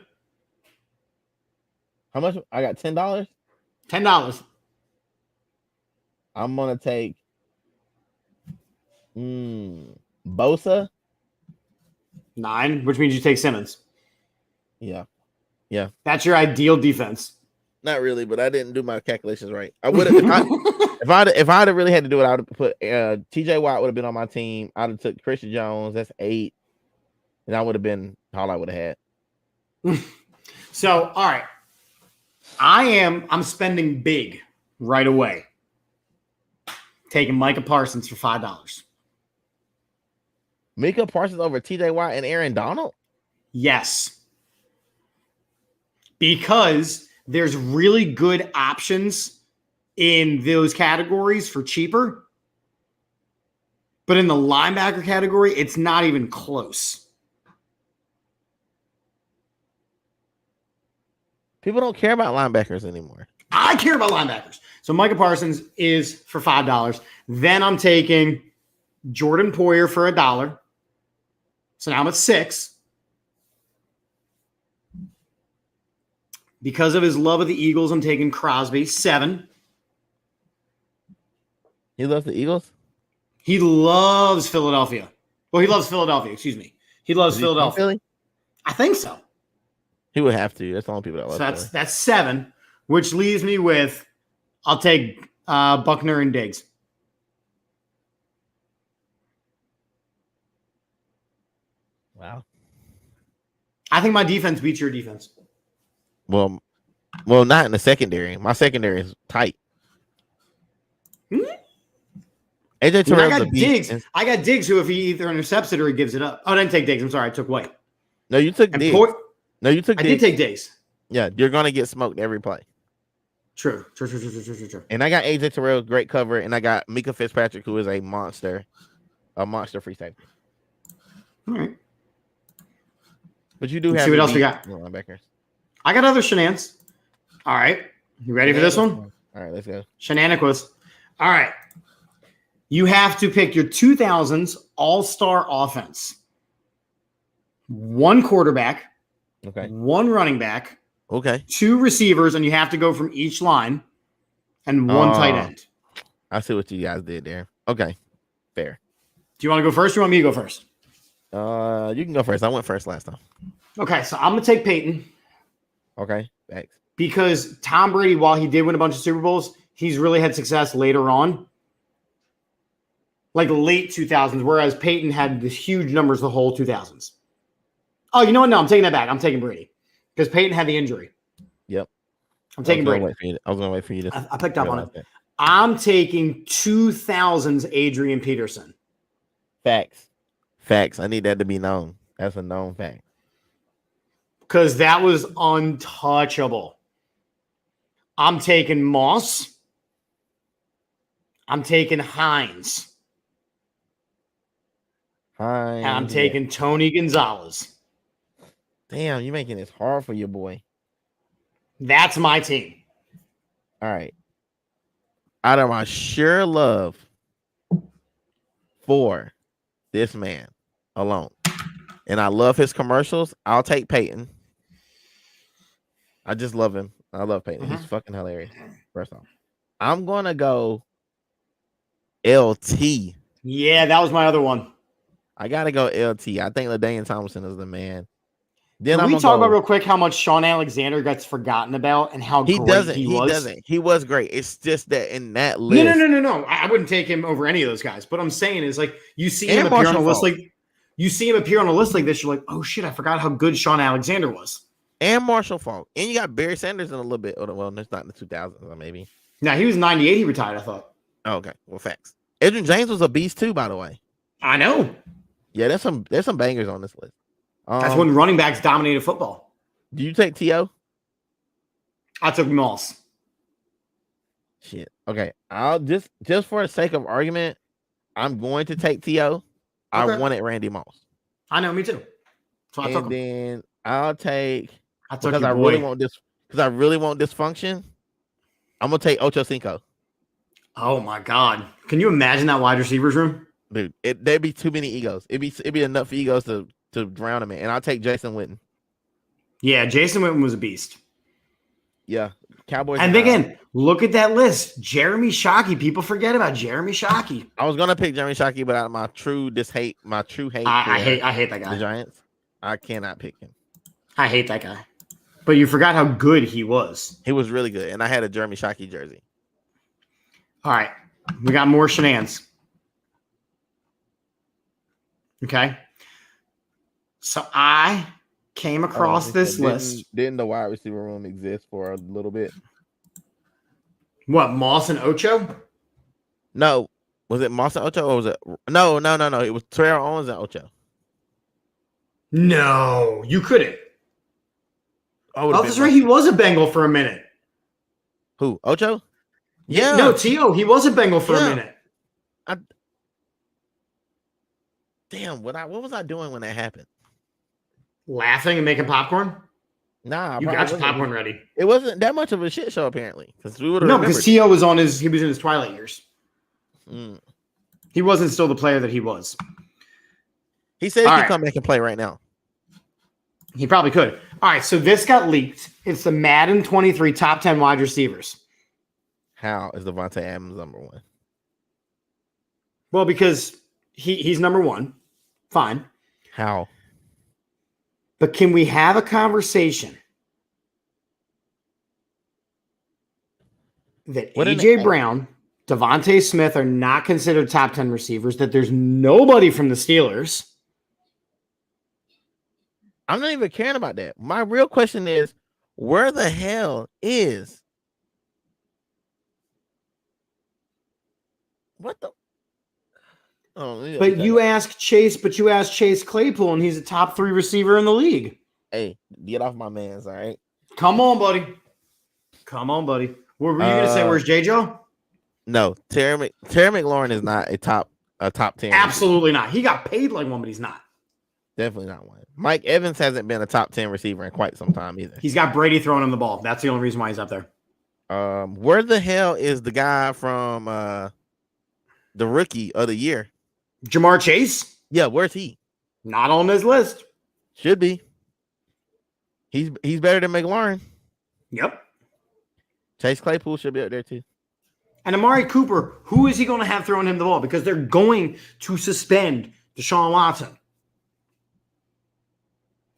How much? I got $10. $10. I'm gonna take Bosa. 9, which means you take Simmons. Yeah. That's your ideal defense. Not really, but I didn't do my calculations right. I would have if I'd have really had to do it, I would have put TJ Watt would have been on my team. I'd have took Christian Jones, that's 8, and I would have been all I would have had. So, all right. I'm spending big right away. Taking Micah Parsons for $5. Mika Parsons over TJ Watt and Aaron Donald? Yes. Because there's really good options in those categories for cheaper. But in the linebacker category, it's not even close. People don't care about linebackers anymore. I care about linebackers. So Micah Parsons is for $5. Then I'm taking Jordan Poyer for $1. So now I'm at 6. Because of his love of the Eagles, I'm taking Crosby, 7. He loves the Eagles? He loves Philadelphia. Well, he loves Philadelphia, excuse me. He loves Is he from Philadelphia. Philly? I think so. He would have to. That's the only people that love So Philly. that's 7, which leaves me with, I'll take Buckner and Diggs. Wow. I think my defense beats your defense. Well, not in the secondary. My secondary is tight. AJ I mean, Terrell's I a got beast. Diggs. I got Diggs who, if he either intercepts it or he gives it up. Oh, I didn't take Diggs. I'm sorry. I took White. No, you took And Diggs. No, you took I Diggs. did take Diggs. Yeah, you're gonna get smoked every play. True. And I got AJ Terrell, great cover, and I got Mika Fitzpatrick, who is a monster free safety. All right. But you do Let's have see what to else we beat got. linebackers. I got other shenanigans. All right. You ready for this one? All right, let's go. Shenanigans. All right. You have to pick your 2000s all-star offense. 1 quarterback, Okay. 1 running back, Okay. 2 receivers, and you have to go from each line, and 1 tight end. I see what you guys did there. Okay. Fair. Do you want to go first or you want me to go first? You can go first. I went first last time. Okay, so I'm going to take Peyton Okay. Thanks. because Tom Brady, while he did win a bunch of Super Bowls, he's really had success later on. Like late 2000s, whereas Peyton had the huge numbers the whole 2000s. Oh, you know what? No, I'm taking that back. I'm taking Brady because Peyton had the injury. Yep. I'm taking Brady. I was gonna wait for you to. I picked up on it. That. I'm taking 2000s Adrian Peterson. Facts. I need that to be known. That's a known fact. Because that was untouchable. I'm taking Moss. I'm taking Hines. And I'm taking Tony Gonzalez. Damn, you're making this hard for your boy. That's my team. All right. Out of my sheer love for this man alone, and I love his commercials, I'll take Peyton. I just love him. I love Peyton. He's fucking hilarious. First off, I'm gonna go LT. Yeah, that was my other one. I gotta go LT. I think LaDainian Tomlinson is the man. Then Can I'm we gonna talk go, about real quick how much Sean Alexander gets forgotten about and how he great doesn't. he He was? doesn't. He was great. It's just that in that list. No. I wouldn't take him over any of those guys. But I'm saying is like you see him And appear on a Marshall list Faulk. like you see him appear on a list like this. You're like, oh shit, I forgot how good Sean Alexander was. And Marshall Faulk. And you got Barry Sanders in a little bit. Well, that's not in the 2000s, maybe. Now he was 98. He retired. I thought. Oh, okay. Well, facts. Edgerrin James was a beast too, by the way. I know. Yeah, there's some bangers on this list. That's when running backs dominated football. Do you take T.O.? I took Moss. Shit. Okay. I'll just for the sake of argument, I'm going to take T.O. I Okay. wanted Randy Moss. I know, me too. So I took And him. then I'll take I took because your I boy. really want dysfunction. I'm gonna take Ocho Cinco. Oh my god! Can you imagine that wide receivers room? Dude, there'd be too many egos. It'd be enough egos to drown him in. And I'll take Jason Witten. Yeah, Jason Witten was a beast. Yeah, Cowboys. And again, look at that list. Jeremy Shockey. People forget about Jeremy Shockey. I was gonna pick Jeremy Shockey, but out of my true hate. I hate that the guy. Giants. I cannot pick him. I hate that guy. But you forgot how good he was. He was really good, and I had a Jeremy Shockey jersey. All right, we got more shenanigans. Okay. So I came across this list. Didn't the wide receiver room exist for a little bit? What, Moss and Ocho? No. Was it Moss and Ocho or was it? No. It was Terrell Owens and Ocho. No, you couldn't. Oh, that's right. He was a Bengal for a minute. Who? Ocho? Yeah. No, T.O. He was a Bengal for a minute. Damn, what was I doing when that happened? Laughing and making popcorn? Nah, You got your popcorn ready. It wasn't that much of a shit show, apparently. Because we would have because T.O. was in his twilight years. Mm. He wasn't still the player that he was. He said he could come back and play right now. He probably could. All right, so this got leaked. It's the Madden 23 top 10 wide receivers. How is Devontae Adams number one? Well, because he's number one. Fine. How? But can we have a conversation that A.J. Brown, Devontae Smith are not considered top 10 receivers, that there's nobody from the Steelers? I'm not even caring about that. My real question is, where the hell is what the? Oh, but you asked Chase Claypool, and he's a top 3 receiver in the league. Hey, get off my man's, all right? Come on, buddy. What were you going to say? Where's JJAW? No, Terry McLaurin is not a top 10. Absolutely not. He got paid like one, but he's not. Definitely not one. Mike Evans hasn't been a top 10 receiver in quite some time either. He's got Brady throwing him the ball. That's the only reason why he's up there. Where the hell is the guy from the rookie of the year? Jamar Chase? Yeah, where's he? Not on this list. Should be. He's better than McLaurin. Yep. Chase Claypool should be up there too. And Amari Cooper, who is he going to have throwing him the ball? Because they're going to suspend Deshaun Watson.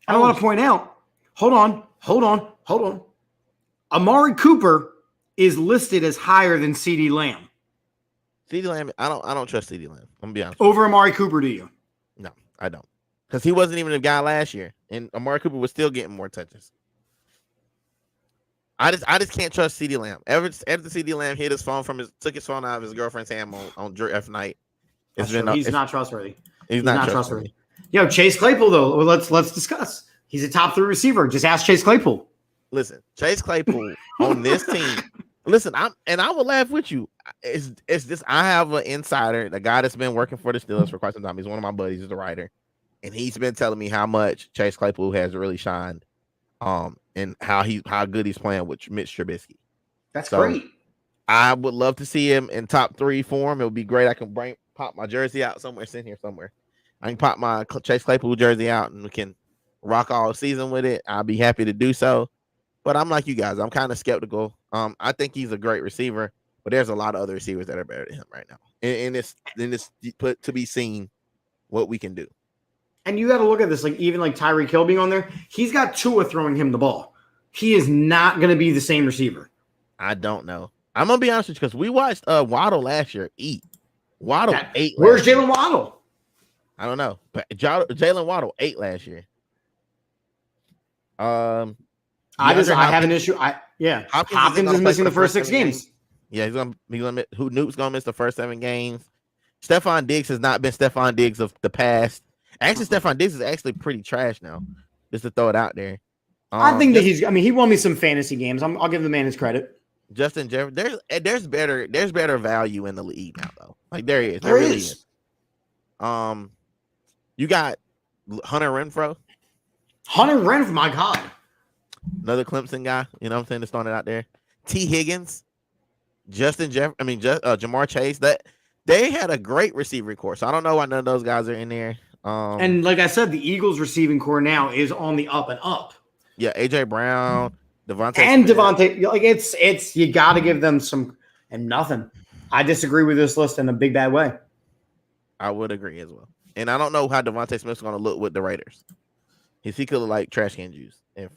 I want to point out, hold on. Amari Cooper is listed as higher than CeeDee Lamb. CeeDee Lamb, I don't trust CeeDee Lamb. I'm gonna be honest. Over Amari Cooper, do you? No, I don't. Because he wasn't even a guy last year, and Amari Cooper was still getting more touches. I just can't trust CeeDee Lamb. Ever CeeDee Lamb took his phone out of his girlfriend's hand on F night. He's not trustworthy. He's not trustworthy. Yo, Chase Claypool though. Let's discuss. He's a top 3 receiver. Just ask Chase Claypool. Listen, Chase Claypool on this team. Listen, I will laugh with you. It's this. I have an insider, the guy that's been working for the Steelers for quite some time. He's one of my buddies. He's a writer, and he's been telling me how much Chase Claypool has really shined, and how good he's playing with Mitch Trubisky. That's great. I would love to see him in top 3 form. It would be great. I can pop my jersey out somewhere, sitting here somewhere. I can pop my Chase Claypool jersey out and we can rock all season with it, I'll be happy to do so. But I'm like you guys. I'm kind of skeptical. I think he's a great receiver, but there's a lot of other receivers that are better than him right now. And it's put to be seen what we can do. And you got to look at this, like even like Tyreek Hill being on there, he's got Tua throwing him the ball. He is not going to be the same receiver. I don't know. I'm gonna be honest with you because we watched Waddle last year eat. Waddle ate. Where's Jalen Waddle? I don't know, but Jalen Waddle ate last year. I have an issue. Hopkins is missing the first 6 games. Yeah, Nuke's gonna miss the first 7 games. Stephon Diggs has not been Stephon Diggs of the past. Actually, Stephon Diggs is actually pretty trash now. Just to throw it out there. I think that he won me some fantasy games. I'll give the man his credit. Justin Jefferson, there's better value in the league now though. Like there is. There really is. You got Hunter Renfrow. My God. Another Clemson guy, you know what I'm saying, that's throwing it out there. T. Higgins, Jamar Chase. That they had a great receiving core. So I don't know why none of those guys are in there. And like I said, the Eagles receiving core now is on the up and up. Yeah, AJ Brown, Devontae. Like it's you got to give them some and nothing. I disagree with this list in a big bad way. I would agree as well. And I don't know how Devontae Smith's going to look with the Raiders. He could look like trash can juice. If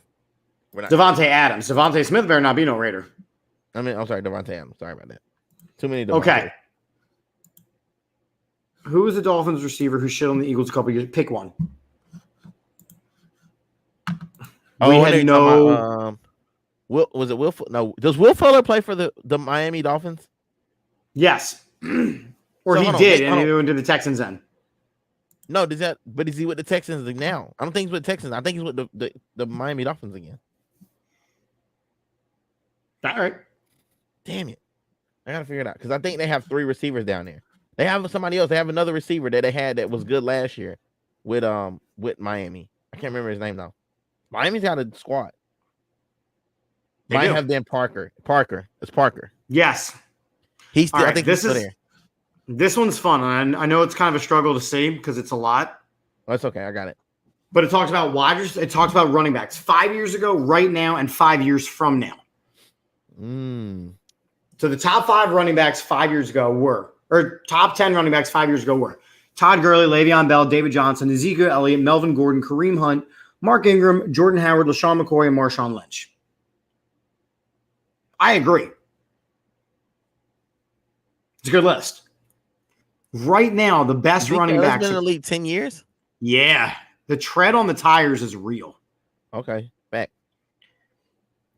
we're not Devontae Adams. Devontae Smith better not be no Raider. I'm sorry, Devontae Adams. Sorry about that. Too many Devontae. Okay. Who is the Dolphins receiver who shit on the Eagles a couple years? Pick one. Was it Will? No, does Will Fuller play for the Miami Dolphins? Yes, or So he did, and he went to the Texans then. No, but is he with the Texans now? I don't think he's with the Texans. I think he's with the Miami Dolphins again. All right. Damn it, I gotta figure it out because I think they have 3 receivers down there. They have somebody else. They have another receiver that they had that was good last year with Miami. I can't remember his name though. Miami's got a squad. Might have been Parker. It's Parker. Yes. He's still, right, I think he's still there. This one's fun. And I know it's kind of a struggle to say because it's a lot. That's okay. I got it. But it talks about it talks about running backs 5 years ago, right now, and 5 years from now. So the top 5 running backs 5 years ago top 10 running backs 5 years ago were Todd Gurley, Le'Veon Bell, David Johnson, Ezekiel Elliott, Melvin Gordon, Kareem Hunt, Mark Ingram, Jordan Howard, LaShawn McCoy, and Marshawn Lynch. I agree. It's a good list. Right now, the best running backs been in the league 10 years. Yeah, the tread on the tires is real. Okay, back.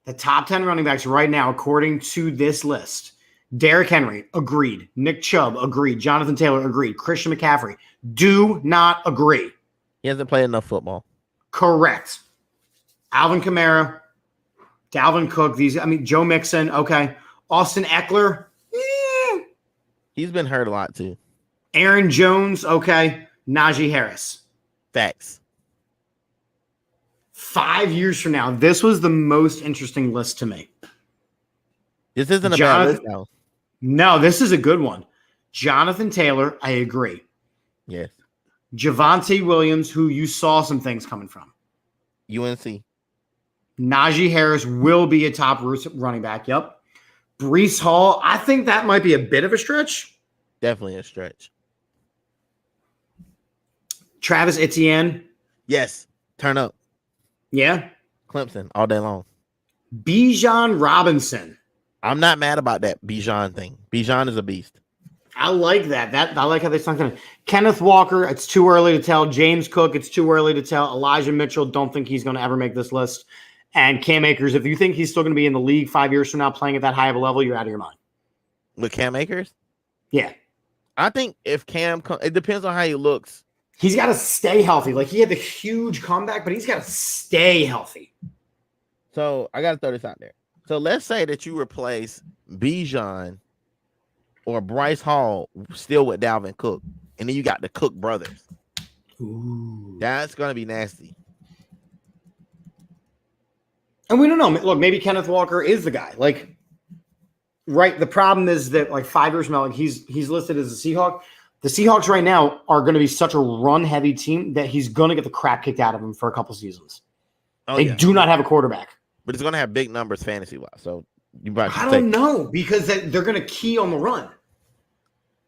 The top 10 running backs right now, according to this list: Derrick Henry, agreed. Nick Chubb, agreed. Jonathan Taylor, agreed. Christian McCaffrey, do not agree. He hasn't played enough football. Correct. Alvin Kamara, Dalvin Cook, Joe Mixon, okay. Austin Eckler, He's been hurt a lot too. Aaron Jones, okay. Najee Harris. Facts. 5 years from now, this was the most interesting list to me. This isn't a bad list now. No, this is a good one. Jonathan Taylor, I agree. Yes. Javonte Williams, who you saw some things coming from. UNC. Najee Harris will be a top running back. Yep. Breece Hall, I think that might be a bit of a stretch. Definitely a stretch. Travis Etienne. Yes. Turn up. Yeah. Clemson all day long. Bijan Robinson. I'm not mad about that Bijan thing. Bijan is a beast. I like that. I like how they sunk in. Kenneth Walker, it's too early to tell. James Cook, it's too early to tell. Elijah Mitchell, don't think he's going to ever make this list. And Cam Akers, if you think he's still going to be in the league 5 years from now playing at that high of a level, you're out of your mind. With Cam Akers? Yeah. I think if Cam it depends on how he looks. He's got to stay healthy. Like, he had the huge comeback, but he's got to stay healthy. So I got to throw this out there. So let's say that you replace Bijan or Bryce Hall still with Dalvin Cook, and then you got the Cook brothers. Ooh. That's going to be nasty. And we don't know. Look, maybe Kenneth Walker is the guy. Like, right, the problem is that, like, 5 years from now, like, he's listed as a Seahawk. The Seahawks right now are going to be such a run-heavy team that he's going to get the crap kicked out of him for a couple seasons. They do not have a quarterback. But he's going to have big numbers fantasy-wise. So you might I don't know because they're going to key on the run.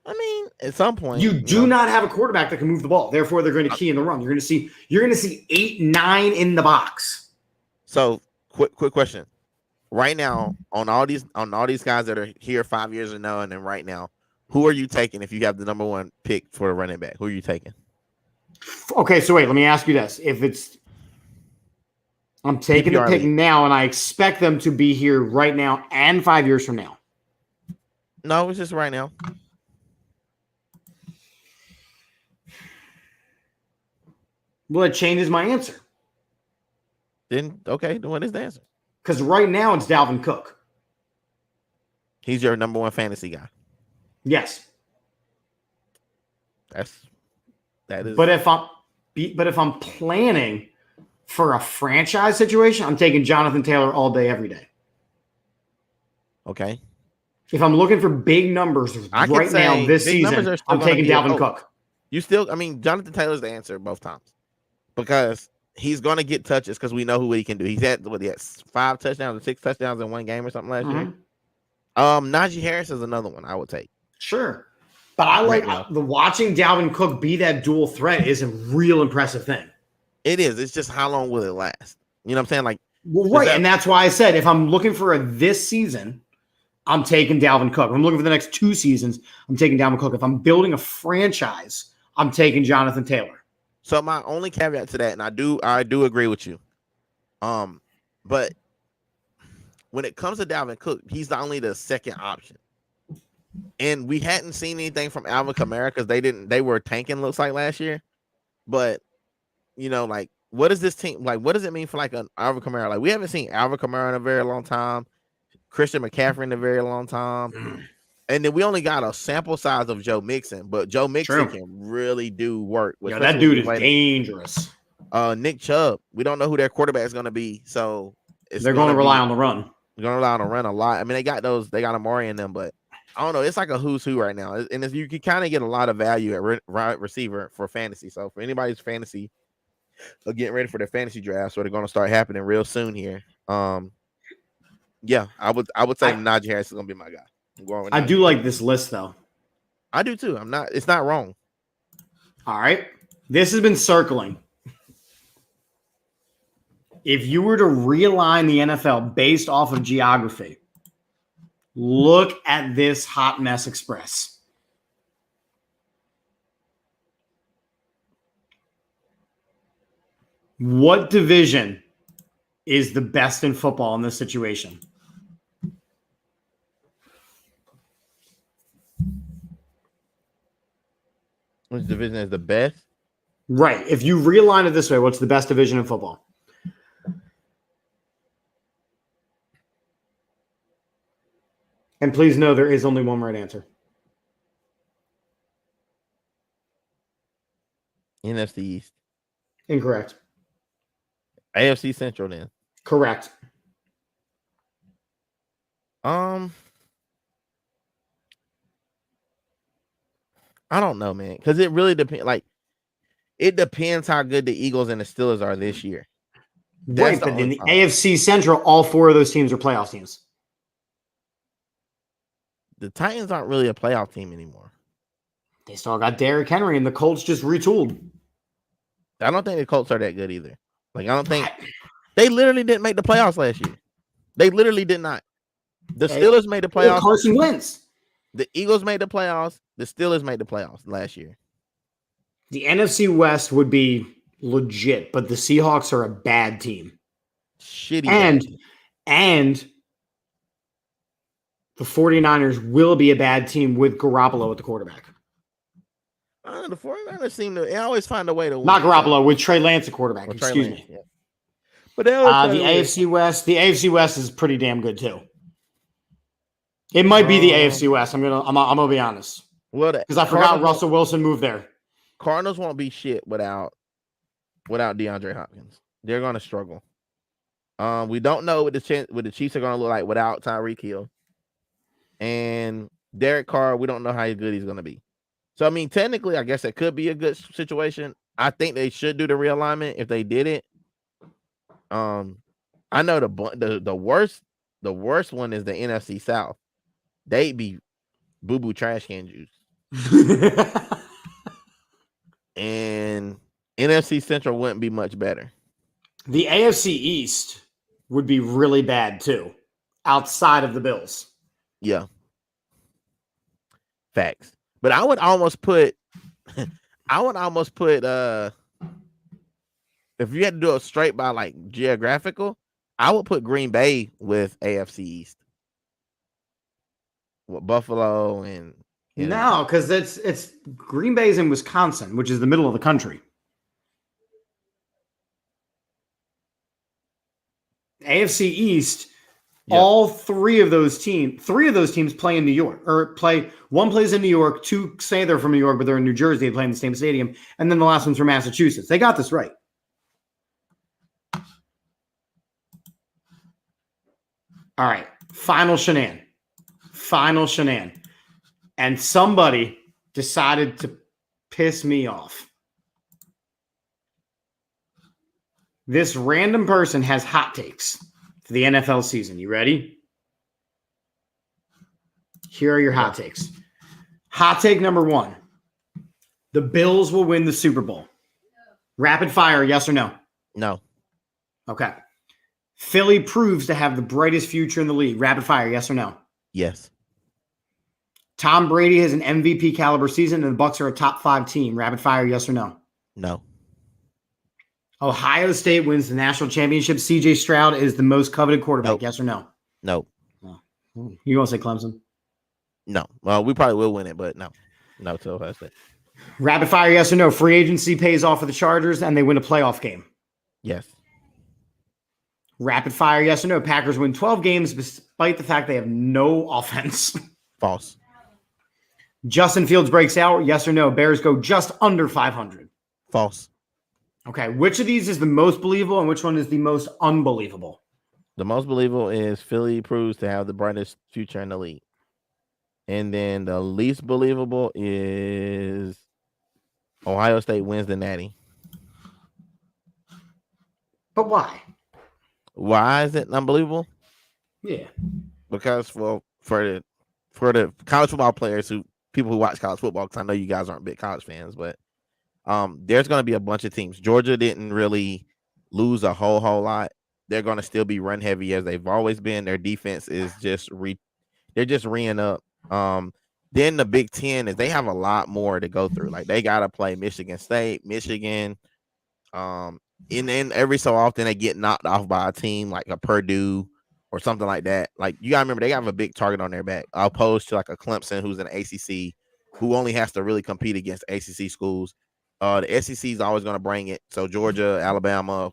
I mean, at some point, you do not have a quarterback that can move the ball. Therefore, they're going to key in the run. You're going to see 8, 9 in the box. So, quick question. Right now, on all these guys that are here 5 years ago, and then right now, who are you taking if you have the number 1 pick for a running back? Who are you taking? Okay, so wait, let me ask you this: I'm taking the pick now, and I expect them to be here right now and 5 years from now. No, it's just right now. Well, it changes my answer. Then what is the answer? Because right now it's Dalvin Cook. He's your number 1 fantasy guy. Yes. That is. But if I'm planning for a franchise situation, I'm taking Jonathan Taylor all day, every day. Okay. If I'm looking for big numbers right now this season, I'm taking Dalvin Cook. Jonathan Taylor's the answer both times because he's going to get touches because we know who he can do. He's had 5 touchdowns or 6 touchdowns in one game or something last year. Najee Harris is another one I would take. Sure. But I like the watching Dalvin Cook be that dual threat is a real impressive thing. It is. It's just how long will it last? You know what I'm saying? And that's why I said if I'm looking for this season, I'm taking Dalvin Cook. If I'm looking for the next 2 seasons, I'm taking Dalvin Cook. If I'm building a franchise, I'm taking Jonathan Taylor. So my only caveat to that, and I do agree with you. But when it comes to Dalvin Cook, he's only the second option. And we hadn't seen anything from Alvin Kamara because they were tanking, looks like, last year. But what is this team like? What does it mean for an Alvin Kamara? Like, we haven't seen Alvin Kamara in a very long time, Christian McCaffrey in a very long time. And then we only got a sample size of Joe Mixon, but Joe Mixon can really do work. That dude is dangerous. Nick Chubb, we don't know who their quarterback is going to be, so they're going to rely on the run. They're going to rely on the run a lot. I mean, they got Amari in them, but I don't know. It's like a who's who right now, and you can kind of get a lot of value at right receiver for fantasy. So for anybody's fantasy, getting ready for their fantasy drafts, so they're going to start happening real soon here. Yeah, I would say Najee Harris is going to be my guy. I do like this list, though. I do too. It's not wrong. All right. This has been circling. If you were to realign the NFL based off of geography, look at this hot mess express. What division is the best in football in this situation? Which division is the best? Right. If you realign it this way, what's the best division in football? And please know there is only one right answer. NFC East. Incorrect. AFC Central then. Correct. I don't know, man, because it really depends. It depends how good the Eagles and the Steelers are this year. Right, but in the AFC Central, all 4 of those teams are playoff teams. The Titans aren't really a playoff team anymore. They still got Derrick Henry, and the Colts just retooled. I don't think the Colts are that good either. I don't think they literally didn't make the playoffs last year. They literally did not. The Steelers made the playoffs. Carson Wentz. The Eagles made the playoffs. The Steelers made the playoffs last year. The NFC West would be legit, but the Seahawks are a bad team. Shitty. And the 49ers will be a bad team with Garoppolo at the quarterback. The 49ers seem to always find a way to win. Not Garoppolo, with Trey Lance at quarterback. Excuse me. Yeah. But the AFC West is pretty damn good too. It might be the AFC West. I'm gonna be honest. Because I forgot Russell Wilson moved there. Cardinals won't be shit without DeAndre Hopkins. They're gonna struggle. We don't know what the Chiefs are gonna look like without Tyreek Hill. And Derek Carr, we don't know how good he's gonna be. So I mean, technically, I guess it could be a good situation. I think they should do the realignment if they did it. I know the worst one is the NFC South. They'd be boo boo trash can juice, and NFC Central wouldn't be much better. The AFC East would be really bad too, outside of the Bills. Yeah, facts. But I would almost put, if you had to do it straight by like geographical, I would put Green Bay with AFC East, with Buffalo and no, because it's Green Bay's in Wisconsin, which is the middle of the country. AFC East, yep. All three of those teams play in New York, one plays in New York, two say they're from New York, but they're in New Jersey, they play in the same stadium, and then the last one's from Massachusetts. They got this right. All right, final shenan. And somebody decided to piss me off. This random person has hot takes for the NFL season. You ready? Here are your hot takes. Hot take number 1. The Bills will win the Super Bowl. Rapid fire, yes or no? No. Okay. Philly proves to have the brightest future in the league. Rapid fire, yes or no? Yes. Tom Brady has an MVP caliber season and the Bucs are a top 5 team. Rapid fire, yes or no? No. Ohio State wins the national championship. CJ Stroud is the most coveted quarterback. Nope. Yes or no? No. You going to say Clemson? No. Well, we probably will win it, but no. No to Ohio State. Rapid fire, yes or no? Free agency pays off for the Chargers and they win a playoff game. Yes. Rapid fire, yes or no? Packers win 12 games despite the fact they have no offense. False. Justin Fields breaks out, yes or no? Bears go just under 500. False. Okay, which of these is the most believable and which one is the most unbelievable? The most believable is Philly proves to have the brightest future in the league. And then the least believable is Ohio State wins the Natty. But why? Why is it unbelievable? Yeah. Because for the college football players people who watch college football, because I know you guys aren't big college fans, but there's going to be a bunch of teams. Georgia didn't really lose a whole lot. They're going to still be run heavy as they've always been. Their defense is they're just reeing up. Then the Big Ten is they have a lot more to go through. Like they got to play Michigan State, Michigan. And then every so often they get knocked off by a team like a Purdue or something like that. Like you gotta remember they have a big target on their back, opposed to like a Clemson who's an ACC who only has to really compete against ACC schools. The SEC is always going to bring it. So Georgia, Alabama,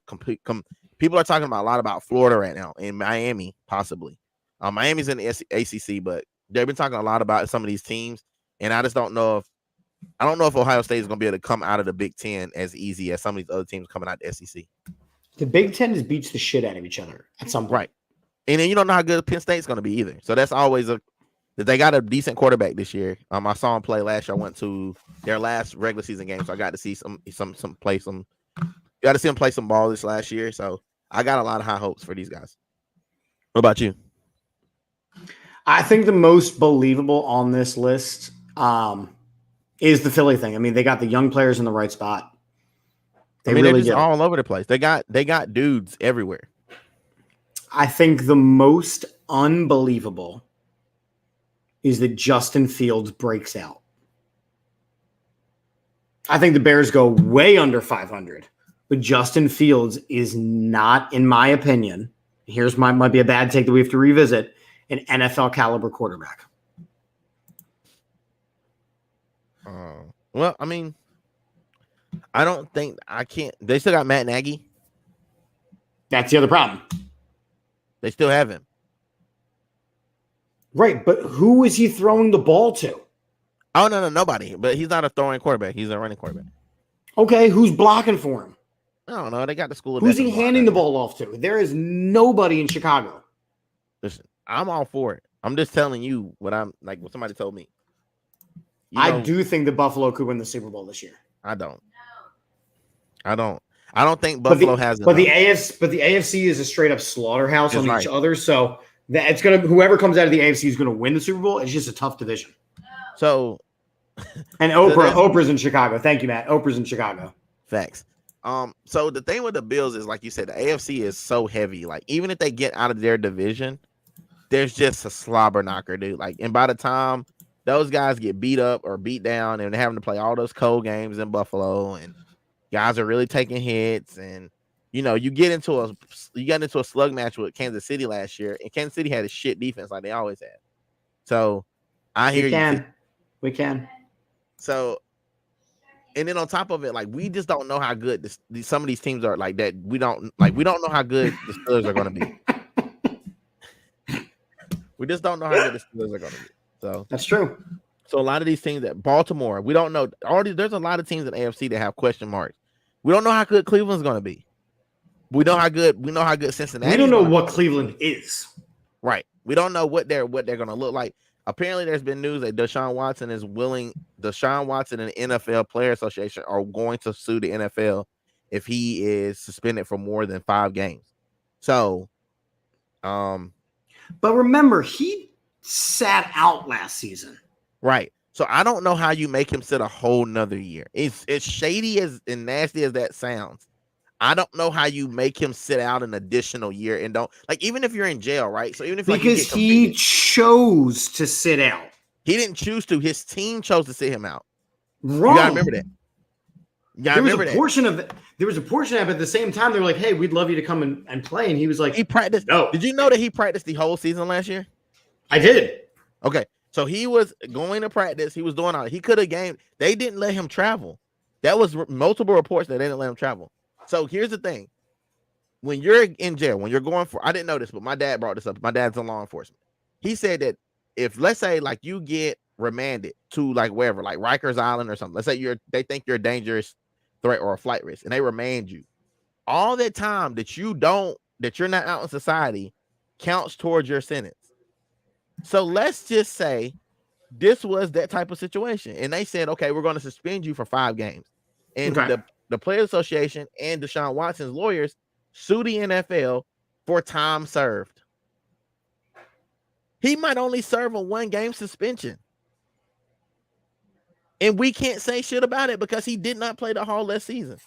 people are talking about a lot about Florida right now and Miami possibly. Miami's in the ACC, but they've been talking a lot about some of these teams, and I just don't know if Ohio State is going to be able to come out of the Big Ten as easy as some of these other teams coming out of the SEC. The Big Ten just beats the shit out of each other at some point. Right. And then you don't know how good Penn State's going to be either. So that's always they got a decent quarterback this year. I saw him play last year. I went to their last regular season game, so I got to see got to see him play some ball this last year. So I got a lot of high hopes for these guys. What about you? I think the most believable on this list is the Philly thing. I mean, they got the young players in the right spot. They're just all over the place. They got dudes everywhere. I think the most unbelievable is that Justin Fields breaks out. I think the Bears go way under 500, but Justin Fields is not, in my opinion, might be a bad take that we have to revisit, an NFL caliber quarterback. Well, I mean, they still got Matt Nagy. That's the other problem. They still have him. Right, but who is he throwing the ball to? Oh, no, nobody. But he's not a throwing quarterback. He's a running quarterback. Okay, who's blocking for him? I don't know. They got the school of Who's he handing the ball off to? There is nobody in Chicago. Listen, I'm all for it. I'm just telling you what somebody told me. I do think the Buffalo could win the Super Bowl this year. I don't think Buffalo has enough. But the AFC is a straight up slaughterhouse on each other. So that it's gonna whoever comes out of the AFC is gonna win the Super Bowl. It's just a tough division. So and Oprah's in Chicago. Thank you, Matt. Oprah's in Chicago. Facts. So the thing with the Bills is, like you said, the AFC is so heavy. Like, even if they get out of their division, there's just a slobber knocker, dude. Like, and by the time those guys get beat up or beat down and they're having to play all those cold games in Buffalo, and guys are really taking hits, and you get into a slug match with Kansas City last year, and Kansas City had a shit defense like they always had. So I hear you. We can. So, and then on top of it, like, we just don't know how good some of these teams are. Like that, we don't know how good the Steelers are going to be. We just don't know how good the Steelers are going to be. So that's true. So a lot of these teams at Baltimore, we don't know. There's a lot of teams in AFC that have question marks. We don't know how good Cleveland's going to be. We know how good Cincinnati. We don't know what Cleveland is. Right. We don't know what they're going to look like. Apparently, there's been news that Deshaun Watson and the NFL Player Association are going to sue the NFL if he is suspended for more than 5 games. So, but remember, he sat out last season. Right. So I don't know how you make him sit a whole nother year. It's shady and nasty as that sounds. I don't know how you make him sit out an additional year and don't, like, even if you're in jail, right? So even if because he chose to sit out. He didn't choose to. His team chose to sit him out. Wrong. You gotta remember that. There was a portion of it. But at the same time, they were like, "Hey, we'd love you to come and play." And he was like, "He practiced." No. Did you know that he practiced the whole season last year? I did. Okay, so he was going to practice. He was doing all. He could have gamed. They didn't let him travel. That was multiple reports that they didn't let him travel. So here's the thing: when you're in jail, when you're going for, I didn't know this, but my dad brought this up. My dad's in law enforcement. He said that if, let's say, like, you get remanded to, like, wherever, like Rikers Island or something. Let's say they think you're a dangerous threat or a flight risk, and they remand you. All that time that you're not out in society counts towards your sentence. So let's just say this was that type of situation, and they said, "Okay, we're going to suspend you for 5 games." And the Players Association and Deshaun Watson's lawyers sue the NFL for time served. He might only serve a 1-game suspension. And we can't say shit about it because he did not play the whole last season.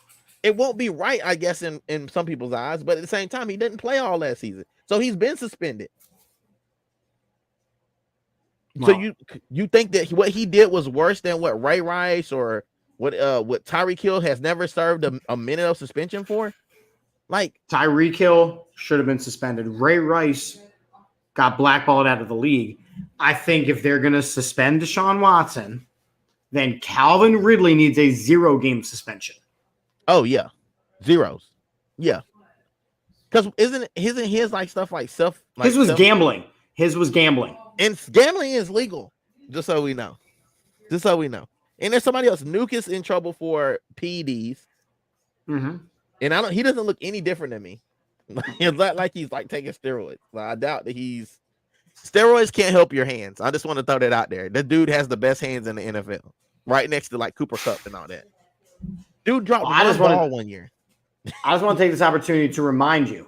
It won't be right, I guess, in some people's eyes, but at the same time, he didn't play all last season. So he's been suspended. Wow. So you think that what he did was worse than what Ray Rice or what Tyreek Hill has never served a minute of suspension for? Like, Tyreek Hill should have been suspended. Ray Rice got blackballed out of the league. I think if they're going to suspend Deshaun Watson, then Calvin Ridley needs a 0-game suspension. Oh, yeah. Zeros. Yeah. Because isn't his like stuff like self? Like his was gambling. His was gambling. And gambling is legal, just so we know. Just so we know. And there's somebody else. Nuke is in trouble for PEDs. Mm-hmm. And he doesn't look any different than me. It's not like he's like taking steroids. I doubt that steroids can't help your hands. I just want to throw that out there. The dude has the best hands in the NFL, right next to like Cooper Kupp and all that. Dude dropped one ball 1 year. I just want to take this opportunity to remind you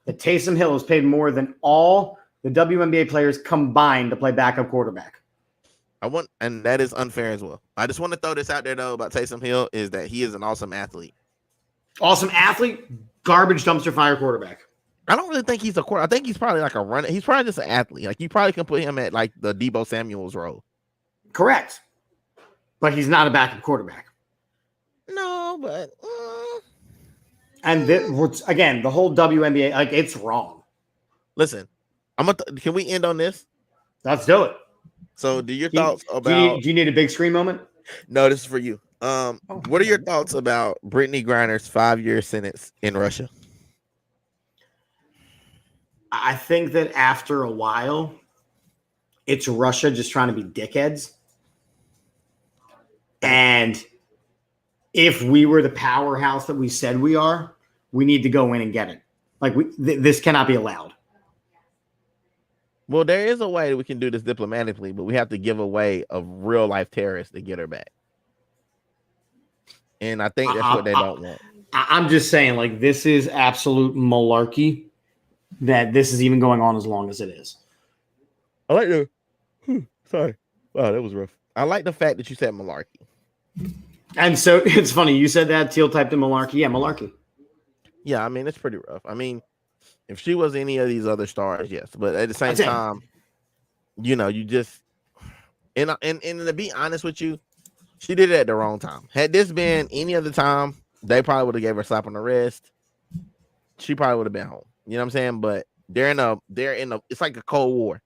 that Taysom Hill has paid more than all the WNBA players combined to play backup quarterback. And that is unfair as well. I just want to throw this out there though about Taysom Hill is that he is an awesome athlete. Awesome athlete, garbage dumpster fire quarterback. I don't really think he's a quarterback. I think he's probably like a runner. He's probably just an athlete. Like, you probably can put him at like the Deebo Samuel's role. Correct. But he's not a backup quarterback. No, but and again, the whole WNBA, like, it's wrong. Listen, can we end on this? Let's do it. So, do your thoughts about? Do you need a big screen moment? No, this is for you. What are your thoughts about Brittany Griner's 5-year sentence in Russia? I think that after a while, it's Russia just trying to be dickheads. And if we were the powerhouse that we said we are, we need to go in and get it. Like, this cannot be allowed. Well, there is a way that we can do this diplomatically, but we have to give away a real life terrorist to get her back. And I think that's what they don't want. I'm just saying, like, this is absolute malarkey that this is even going on as long as it is. I like the. Sorry. Wow, that was rough. I like the fact that you said malarkey. And so it's funny. You said that. Teal typed in malarkey. Yeah, malarkey. Yeah, I mean, it's pretty rough. I mean, if she was any of these other stars, yes. But at the same time, you know, you just. And to be honest with you, she did it at the wrong time. Had this been any other time, they probably would have gave her a slap on the wrist. She probably would have been home. You know what I'm saying? But they're in a it's like a Cold War.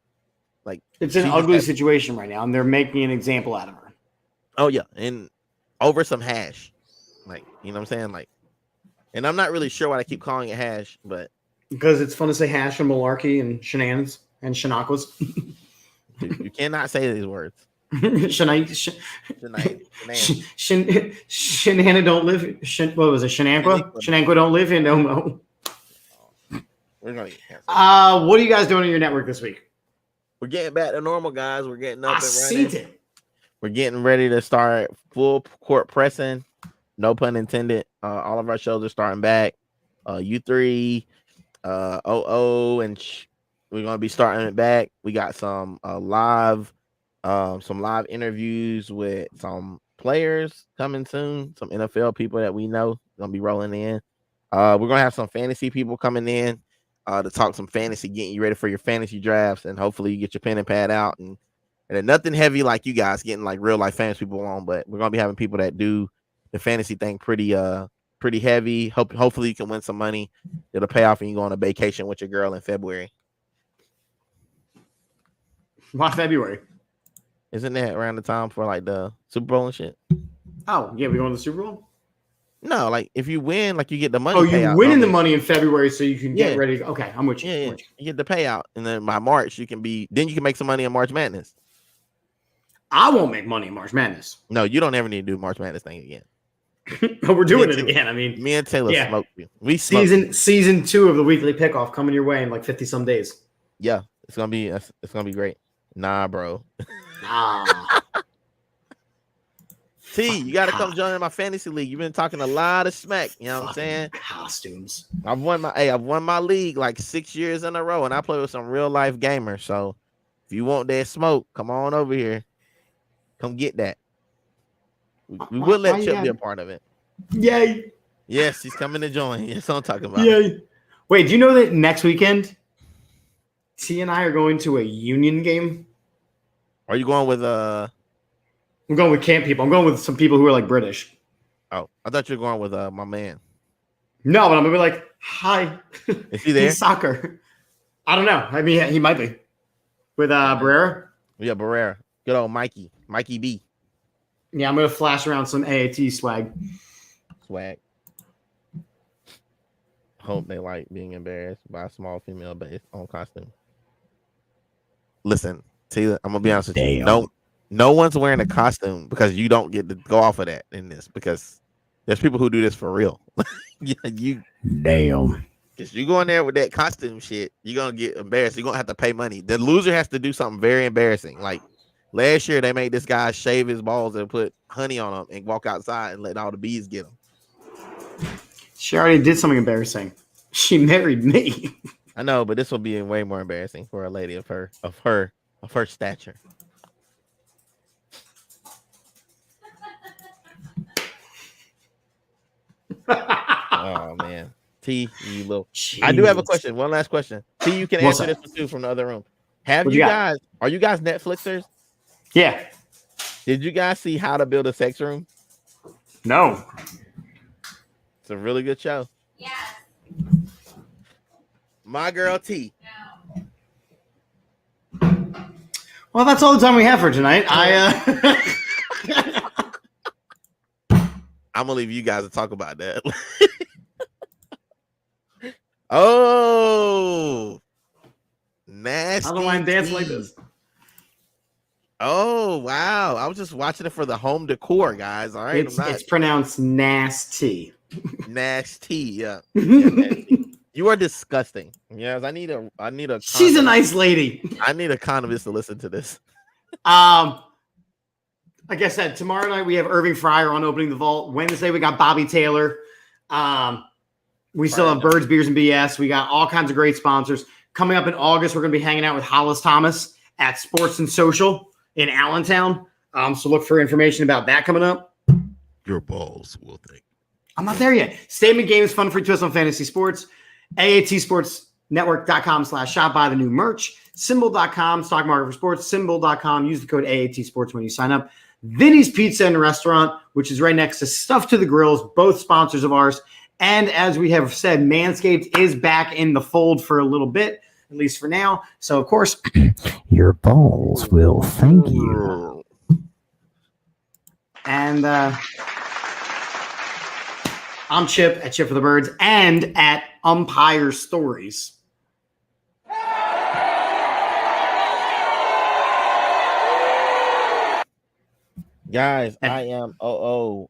Like, it's an ugly situation right now, and they're making an example out of her. Oh yeah, and over some hash. Like, you know what I'm saying? Like, and I'm not really sure why I keep calling it hash, but because it's fun to say hash and malarkey and shenanigans and shenanigans. You cannot say these words. Shenanigans don't live. What was it? Shenanigans don't live in no mo. We're gonna get canceled. What are you guys doing in your network this week? We're getting back to normal, guys. We're getting up and seen running. it. We're getting ready to start full court pressing. No pun intended. All of our shows are starting back. U3, OO, and we're gonna be starting it back. We got some live interviews with some players coming soon. Some NFL people that we know gonna be rolling in. We're gonna have some fantasy people coming in to talk some fantasy, getting you ready for your fantasy drafts, and hopefully you get your pen and pad out and nothing heavy like you guys getting like real life fantasy people on. But we're gonna be having people that do the fantasy thing pretty heavy. Hopefully you can win some money. It'll pay off and you go on a vacation with your girl in February. Why February? Isn't that around the time for like the Super Bowl and shit? Oh, yeah, we going to the Super Bowl? No, like if you win, like you get the money. Oh, you winning the money in February so you can get ready to go. Okay, I'm with you. Yeah, you get the payout. And then by March, you can make some money in March Madness. I won't make money in March Madness. No, you don't ever need to do March Madness thing again. But we're doing it again. I mean, me and Taylor smoked you. We season 2 of the weekly pickoff coming your way in like 50 some days. Yeah, it's gonna be great. Nah, bro. T, you gotta come join my fantasy league. You've been talking a lot of smack. You know what I'm saying? Costumes. I've won my league like 6 years in a row, and I play with some real life gamers. So if you want that smoke, come on over here. Come get that. We would let Chip be a part of it. Yay. Yes, he's coming to join. That's what I'm talking about. Yay. Wait, do you know that next weekend T and I are going to a Union game? Are you going with I'm going with camp people. I'm going with some people who are like British. Oh, I thought you were going with my man. No, but I'm gonna be like, hi. Is he there? He's soccer. I don't know. I mean, he might be. With Barrera? Yeah, Barrera. Good old Mikey B. Yeah, I'm gonna flash around some AAT swag. Hope they like being embarrassed by a small female based on costume. Listen, Taylor, I'm gonna be honest with you. No one's wearing a costume because you don't get to go off of that in this, because there's people who do this for real. Damn. Because you go in there with that costume shit, you're gonna get embarrassed. You're gonna have to pay money. The loser has to do something very embarrassing. Like last year, they made this guy shave his balls and put honey on them and walk outside and let all the bees get them. She already did something embarrassing. She married me. I know, but this will be way more embarrassing for a lady of her stature. Oh man, T, you little. Jeez. I do have a question. One last question. T, you can answer this one too from the other room. Are you guys Netflixers? Yeah. Did you guys see How to Build a Sex Room? No. It's a really good show. Yes. My girl T. No. Well, that's all the time we have for tonight. I'm gonna leave you guys to talk about that. Oh, nasty. I don't know why I'm dancing like this. Oh wow! I was just watching it for the home decor, guys. All right, it's pronounced nasty. Nasty, yeah. Nasty. You are disgusting. Yes, I need a. She's a condom. nice lady. I need a economist to listen to this. Like I said, tomorrow night we have Irving Fryer on Opening the Vault. Wednesday we got Bobby Taylor. We still have Birds, Beers, and BS. We got all kinds of great sponsors. Coming up in August, we're going to be hanging out with Hollis Thomas at Sports and Social in Allentown. So look for information about that coming up. Your balls will think. I'm not there yet. Statement Games, fun free twist on fantasy sports. AATSportsNetwork.com/shop. Buy the new merch. Symbol.com, stock market for sports. Symbol.com. Use the code AATSports when you sign up. Vinny's Pizza and Restaurant, which is right next to Stuff to the Grills, both sponsors of ours. And as we have said, Manscaped is back in the fold for a little bit, at least for now. So, of course, Your balls will thank you. And I'm Chip at Chip for the Birds and at Umpire Stories. Guys, I am OO__.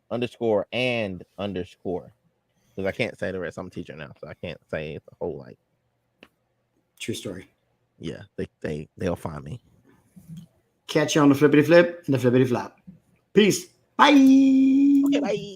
Because I can't say the rest. I'm a teacher now, so I can't say the whole like. True story. Yeah, they'll find me. Catch you on the flippity flip and the flippity flop. Peace. Bye. Okay, bye.